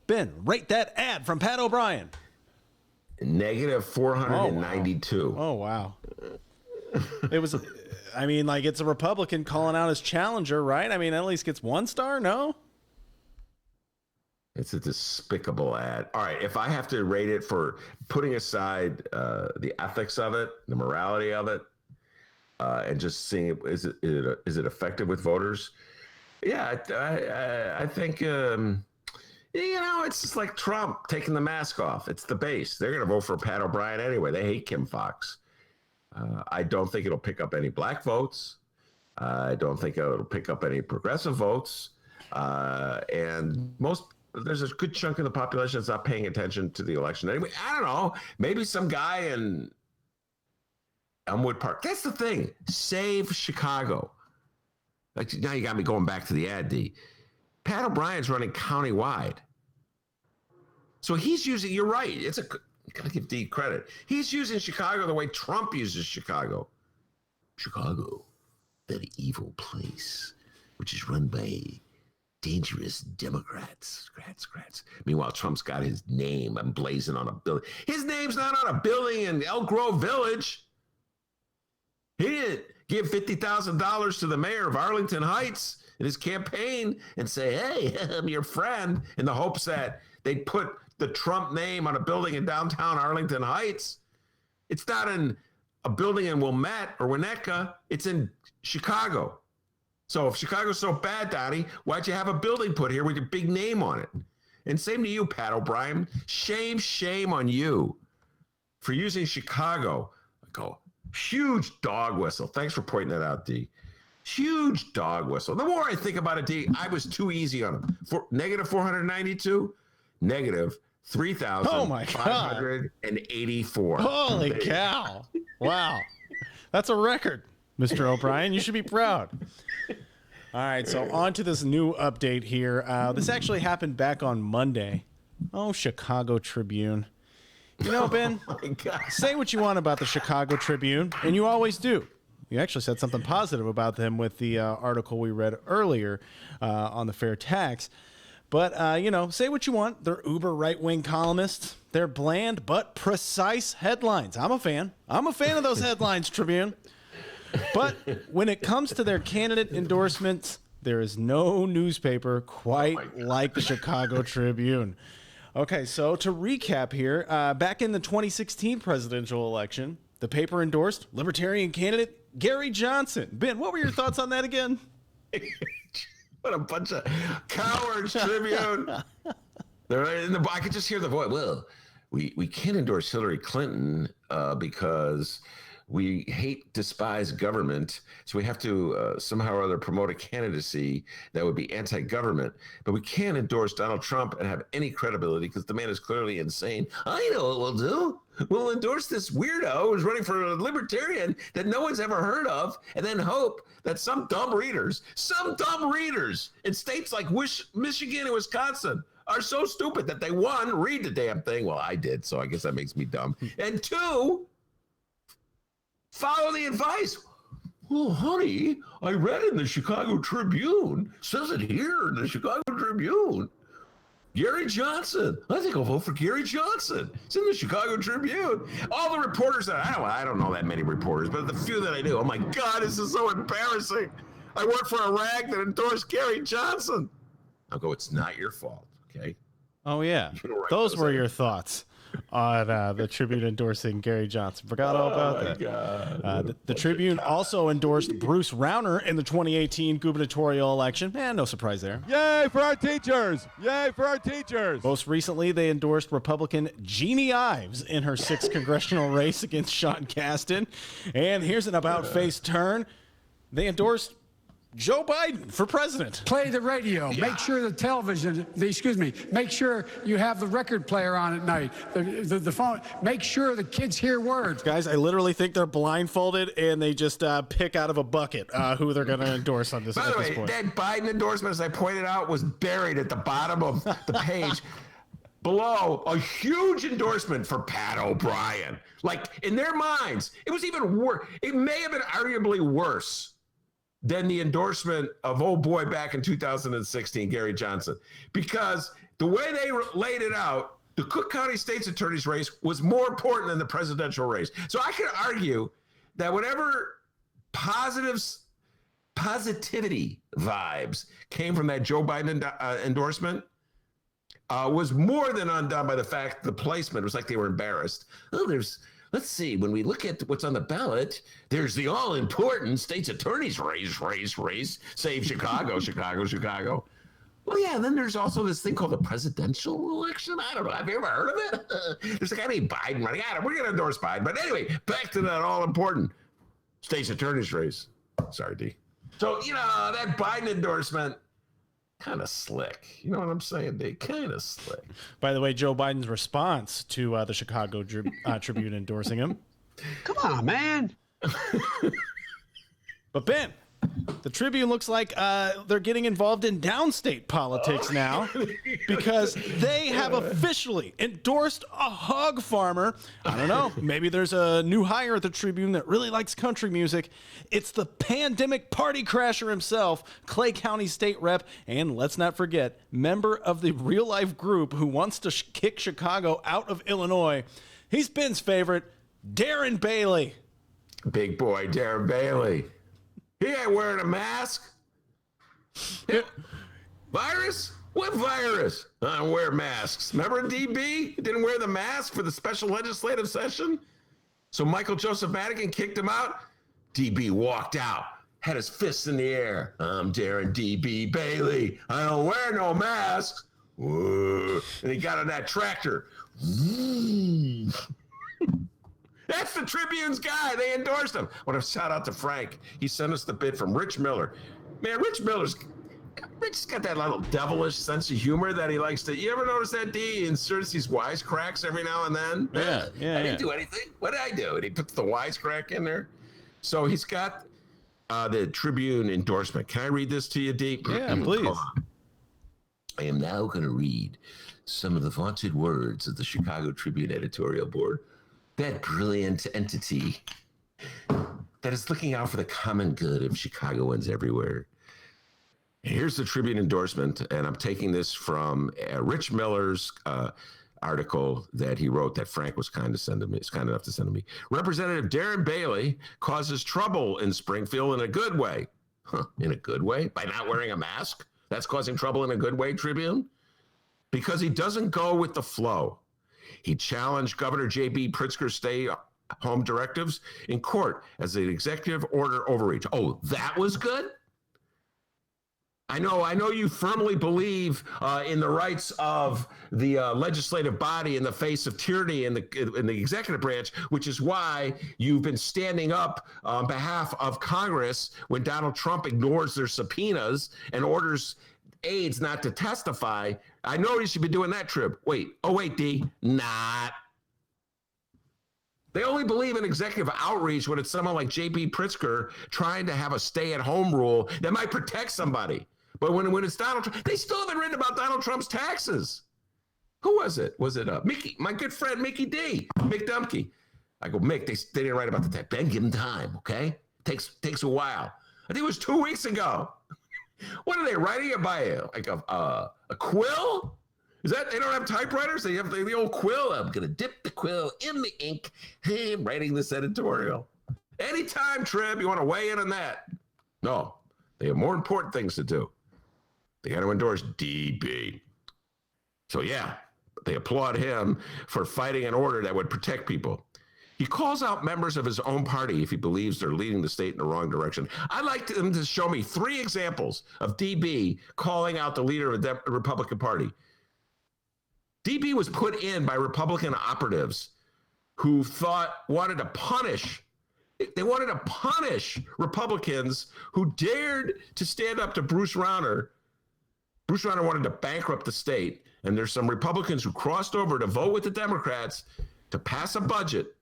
Ben, rate that ad from Pat O'Brien. Negative 492. Oh, wow. It was... I mean, like, it's a Republican calling out his challenger, right? I mean, at least gets 1 star, no? It's a despicable ad. All right, if I have to rate it for putting aside the ethics of it, the morality of it, and just seeing is it effective with voters? Yeah, I think it's just like Trump taking the mask off. It's the base. They're going to vote for Pat O'Brien anyway. They hate Kim Foxx. I don't think it'll pick up any black votes. I don't think it'll pick up any progressive votes. And there's a good chunk of the population that's not paying attention to the election anyway. I don't know. Maybe some guy in Elmwood Park. That's the thing. Save Chicago. Like, now you got me going back to the ad, D. Pat O'Brien's running countywide. So he's using, you're right. Gotta give D credit. He's using Chicago the way Trump uses Chicago. Chicago, that evil place, which is run by dangerous Democrats. Meanwhile, Trump's got his name emblazoned on a building. His name's not on a building in Elk Grove Village. He didn't give $50,000 to the mayor of Arlington Heights in his campaign and say, hey, I'm your friend, in the hopes that they'd put the Trump name on a building in downtown Arlington Heights. It's not in a building in Wilmette or Winnetka. It's in Chicago. So if Chicago's so bad, Donnie, why'd you have a building put here with your big name on it? And same to you, Pat O'Brien. Shame on you for using Chicago. Like a huge dog whistle. Thanks for pointing that out, D. Huge dog whistle. The more I think about it, D, I was too easy on him. For negative 492, negative 3,584. Holy cow. Wow. That's a record, Mr. O'Brien. You should be proud. All right, so on to this new update here. This actually happened back on Monday. Oh, Chicago Tribune. You know, Ben, say what you want about the Chicago Tribune, and you always do. You actually said something positive about them with the article we read earlier on the fair tax. But, you know, say what you want. They're uber right-wing columnists. They're bland but precise headlines. I'm a fan. I'm a fan of those headlines, Tribune. But when it comes to their candidate endorsements, there is no newspaper quite like the Chicago Tribune. Okay, so to recap here, back in the 2016 presidential election, the paper endorsed Libertarian candidate Gary Johnson. Ben, what were your thoughts on that again? What a bunch of cowards, Tribune. I could just hear the voice. Well, we can't endorse Hillary Clinton because we despise government, so we have to somehow or other promote a candidacy that would be anti-government. But we can't endorse Donald Trump and have any credibility because the man is clearly insane. I know what we'll do. We'll endorse this weirdo who's running for a libertarian that no one's ever heard of, and then hope that some dumb readers in states like Michigan and Wisconsin are so stupid that they, one, read the damn thing. Well, I did, so I guess that makes me dumb. And two, follow the advice. Well, honey, I read in the Chicago Tribune. Says it here in the Chicago Tribune. Gary Johnson. I think I'll vote for Gary Johnson. It's in the Chicago Tribune. All the reporters that I don't know that many reporters, but the few that I do, oh my God, this is so embarrassing. I work for a rag that endorsed Gary Johnson. I'll go, it's not your fault, okay? Oh, yeah. Those were your thoughts on the Tribune endorsing Gary Johnson. Forgot all about that. The Tribune also endorsed Bruce Rauner in the 2018 gubernatorial election. No surprise there. Yay for our teachers! Yay for our teachers! Most recently, they endorsed Republican Jeannie Ives in her 6th congressional race against Sean Casten. And here's an about-face turn. They endorsed Joe Biden for president. Play the radio. Yeah. Make sure the television, make sure you have the record player on at night. The phone. Make sure the kids hear words. Guys, I literally think they're blindfolded and they just pick out of a bucket who they're going to endorse on this. By the way, that Biden endorsement, as I pointed out, was buried at the bottom of the page. Below, a huge endorsement for Pat O'Brien. Like, in their minds, it was even worse. It may have been arguably worse than the endorsement of old boy back in 2016, Gary Johnson. Because the way they laid it out, the Cook County State's Attorney's race was more important than the presidential race. So I could argue that whatever positivity vibes came from that Joe Biden endorsement was more than undone by the fact the placement was like they were embarrassed. Oh, let's see, when we look at what's on the ballot, there's the all-important state's attorney's race, save Chicago, Chicago. Well, yeah, and then there's also this thing called the presidential election. I don't know. Have you ever heard of it? There's a guy named Biden running. We're going to endorse Biden. But anyway, back to that all-important state's attorney's race. Sorry, D. So, that Biden endorsement, kind of slick. You know what I'm saying, D? Kind of slick. By the way, Joe Biden's response to the Chicago Tribune endorsing him. Come on, man. But Ben, the Tribune looks like they're getting involved in downstate politics now because they have officially endorsed a hog farmer. I don't know. Maybe there's a new hire at the Tribune that really likes country music. It's the pandemic party crasher himself, Clay County State Rep, and let's not forget, member of the real-life group who wants to kick Chicago out of Illinois. He's Ben's favorite, Darren Bailey. Big boy, Darren Bailey. He ain't wearing a mask. Virus? What virus? I don't wear masks. Remember DB? He didn't wear the mask for the special legislative session? So Michael Joseph Madigan kicked him out. DB walked out. had his fists in the air. I'm Darren D.B. Bailey. I don't wear no mask. Whoa. And he got on that tractor. That's the Tribune's guy. They endorsed him. I want to shout out to Frank. He sent us the bid from Rich Miller. Man, Rich got that little devilish sense of humor that he likes to. You ever notice that, D? He inserts these wisecracks every now and then. Yeah. I didn't do anything. What did I do? And he puts the wisecrack in there. So he's got the Tribune endorsement. Can I read this to you, D? Yeah, please. I am now going to read some of the vaunted words of the Chicago Tribune editorial board. That brilliant entity that is looking out for the common good of Chicagoans everywhere. Here's the Tribune endorsement, and I'm taking this from Rich Miller's article that he wrote that Frank was kind enough to send to me. Representative Darren Bailey causes trouble in Springfield in a good way. In a good way? By not wearing a mask? That's causing trouble in a good way, Tribune? Because he doesn't go with the flow. He challenged Governor J.B. Pritzker's stay-home directives in court as an executive order overreach. Oh, that was good? I know you firmly believe in the rights of the legislative body in the face of tyranny in the executive branch, which is why you've been standing up on behalf of Congress when Donald Trump ignores their subpoenas and orders aides not to testify. I know you should be doing that, Trib. Wait, D, not. They only believe in executive outreach when it's someone like J.B. Pritzker trying to have a stay-at-home rule that might protect somebody. But when it's Donald Trump, they still haven't written about Donald Trump's taxes. Who was it? Was it Mickey, my good friend Mickey D, Mick Dumke? I go, Mick, they didn't write about the tax. Ben, give them time, okay? Takes a while. I think it was 2 weeks ago. What are they writing it by? A quill? Is that they don't have typewriters? They have the old quill. I'm gonna dip the quill in the ink. Hey, I'm writing this editorial. Anytime, Trib, you want to weigh in on that? No, they have more important things to do. They got to endorse DB. So yeah, they applaud him for fighting an order that would protect people. He calls out members of his own party if he believes they're leading the state in the wrong direction. I'd like them to show me 3 examples of DB calling out the leader of the Republican Party. DB was put in by Republican operatives who wanted to punish Republicans who dared to stand up to Bruce Rauner. Bruce Rauner wanted to bankrupt the state, and there's some Republicans who crossed over to vote with the Democrats to pass a budget.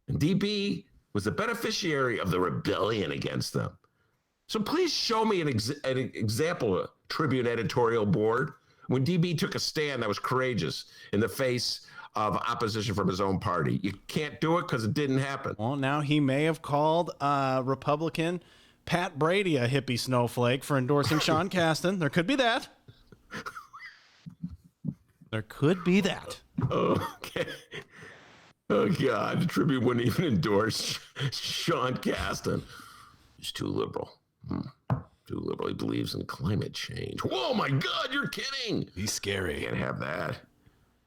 And DB was the beneficiary of the rebellion against them. So please show me an example, Tribune editorial board, when DB took a stand that was courageous in the face of opposition from his own party. You can't do it because it didn't happen. Well, now he may have called Republican Pat Brady a hippie snowflake for endorsing Sean Casten. There could be that. There could be that. Okay. Oh, God. The Tribune wouldn't even endorse Sean Casten. He's too liberal. Too liberal. He believes in climate change. Whoa, my God, you're kidding. He's scary. Can't have that.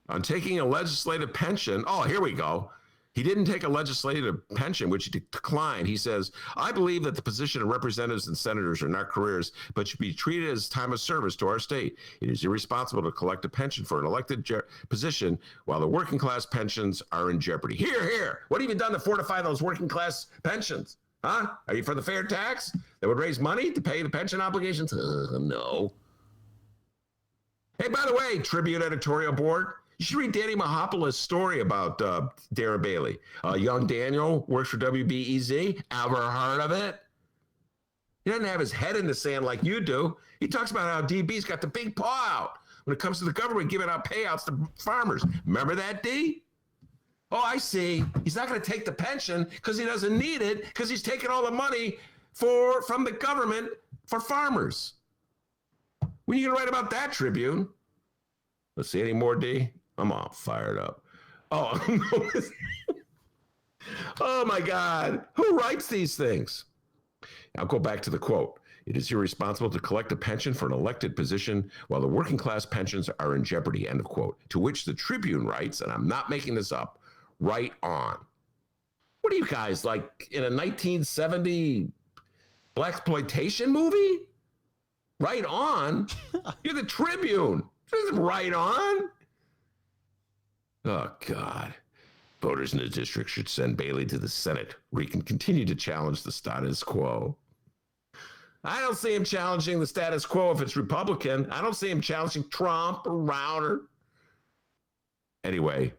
On taking a legislative pension. Oh, here we go. He didn't take a legislative pension, which he declined. He says, I believe that the position of representatives and senators are not careers, but should be treated as time of service to our state. It is irresponsible to collect a pension for an elected position while the working class pensions are in jeopardy. Here. What have you done to fortify those working class pensions? Huh? Are you for the fair tax that would raise money to pay the pension obligations? No. Hey, by the way, Tribune editorial board, you should read Danny Mahopoulos' story about Darren Bailey. Young Daniel works for WBEZ. Ever heard of it? He doesn't have his head in the sand like you do. He talks about how DB's got the big paw out when it comes to the government giving out payouts to farmers. Remember that, D? Oh, I see. He's not going to take the pension because he doesn't need it because he's taking all the money from the government for farmers. When are you going to write about that, Tribune? Let's see any more, D? I'm all fired up. Oh, oh my God. Who writes these things? I'll go back to the quote. It is irresponsible to collect a pension for an elected position while the working class pensions are in jeopardy, end of quote. To which the Tribune writes, and I'm not making this up, right on. What are you guys, like in a 1970 blaxploitation movie? Right on. You're the Tribune. This isn't right on. Oh, God. Voters in the district should send Bailey to the Senate, where he can continue to challenge the status quo. I don't see him challenging the status quo if it's Republican. I don't see him challenging Trump or Rauner. Anyway,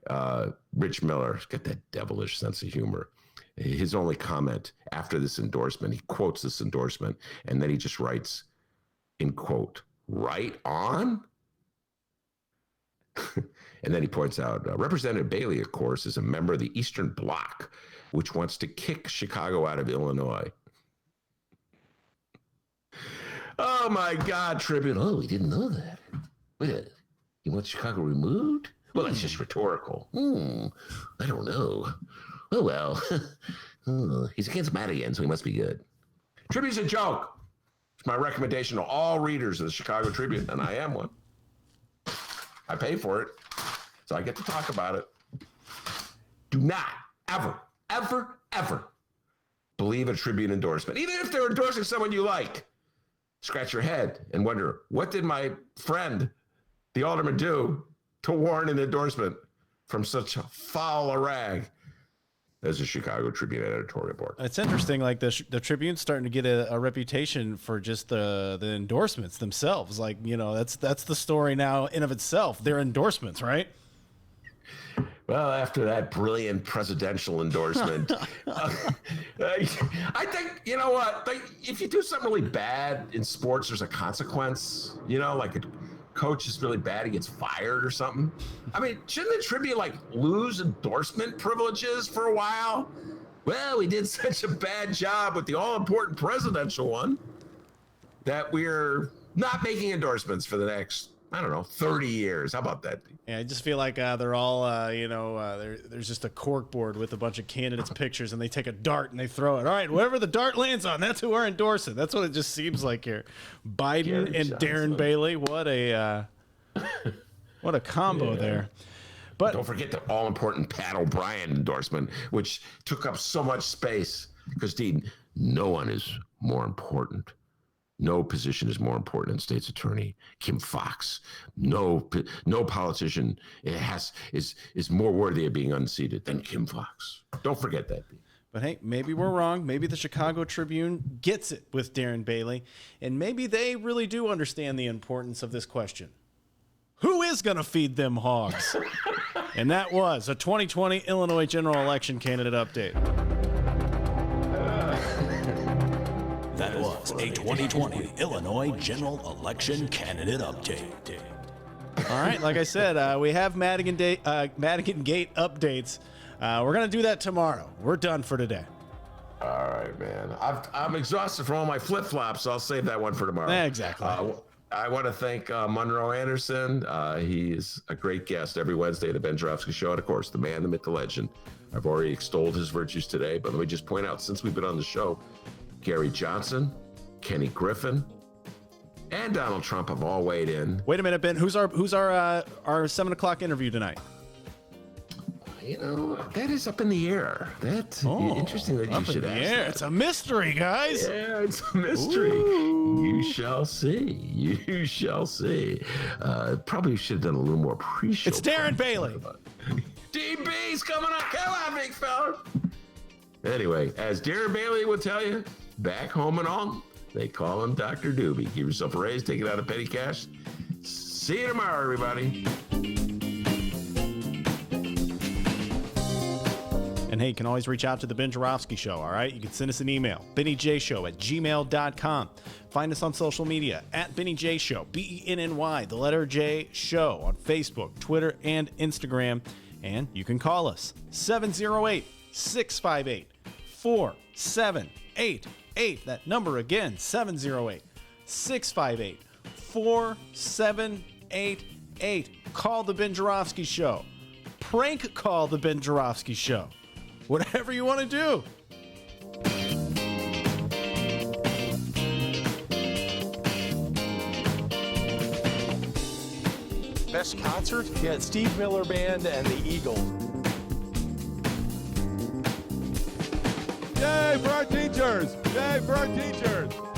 Rich Miller's got that devilish sense of humor. His only comment after this endorsement, he quotes this endorsement, and then he just writes, in quote, right on? And then he points out, Representative Bailey, of course, is a member of the Eastern Bloc, which wants to kick Chicago out of Illinois. Oh, my God, Tribune. Oh, we didn't know that. Wait, you want Chicago removed? Well, that's just rhetorical. I don't know. Oh, well. He's against Madigan, so he must be good. Tribune's a joke. It's my recommendation to all readers of the Chicago Tribune, and I am one. I pay for it, so I get to talk about it. Do not ever, ever, ever believe a Tribune endorsement, even if they're endorsing someone you like. Scratch your head and wonder, what did my friend, the alderman, do to warrant an endorsement from such a foul a rag as the Chicago Tribune editorial board? It's interesting, like the Tribune's starting to get a reputation for just the endorsements themselves. Like, you know, that's the story now in of itself. Their endorsements, right? Well, after that brilliant presidential endorsement, I think, you know what? If you do something really bad in sports, there's a consequence. You know, like a coach is really bad, he gets fired or something. I mean, shouldn't the Tribune like lose endorsement privileges for a while? Well, we did such a bad job with the all-important presidential one that we're not making endorsements for the next, I don't know, 30 years. How about that? Yeah, I just feel like they're all, there's just a cork board with a bunch of candidates' pictures, and they take a dart and they throw it. All right, whatever the dart lands on, that's who we're endorsing. That's what it just seems like here. Biden and Darren Bailey, what a combo there. But don't forget the all-important Pat O'Brien endorsement, which took up so much space. Because, Dean, no one is more important. No position is more important than state's attorney Kim Foxx. No politician is more worthy of being unseated than Kim Foxx. Don't forget that. But hey, maybe we're wrong. Maybe the Chicago Tribune gets it with Darren Bailey, and maybe they really do understand the importance of this question. Who is going to feed them hogs? And that was a 2020 Illinois general election candidate update. That was a 2020 Illinois general election candidate update. All right, like I said, we have Madigan Gate updates. We're going to do that tomorrow. We're done for today. All right, man. I'm exhausted from all my flip-flops, so I'll save that one for tomorrow. Exactly. I want to thank Monroe Anderson. He is a great guest every Wednesday at the Ben Joravsky Show. And, of course, the man, the myth, the legend. I've already extolled his virtues today, but let me just point out, since we've been on the show, Gary Johnson, Kenny Griffin, and Donald Trump have all weighed in. Wait a minute, Ben. Who's our 7 o'clock interview tonight? You know, that is up in the air. That's interesting that you should ask that. It's a mystery, guys. Yeah, it's a mystery. Ooh. You shall see. You shall see. Probably should have done a little more pre-show. It's Darren Bailey. DB's coming up. Come on, big fella. Anyway, as Darren Bailey will tell you, back home and all, they call him Dr. Doobie. Give yourself a raise, take it out of petty cash. See you tomorrow, everybody. And hey, you can always reach out to the Ben Joravsky Show, all right? You can send us an email, BennyJShow@gmail.com. Find us on social media, @BennyJShow, BENNY, the letter J, Show, on Facebook, Twitter, and Instagram. And you can call us, 708-658-4788. That number again, 708-658-4788. Call the Ben Joravsky Show. Prank call the Ben Joravsky Show. Whatever you want to do. Best concert? Yeah, Steve Miller Band and the Eagles. Yay for our teachers! Yay for our teachers!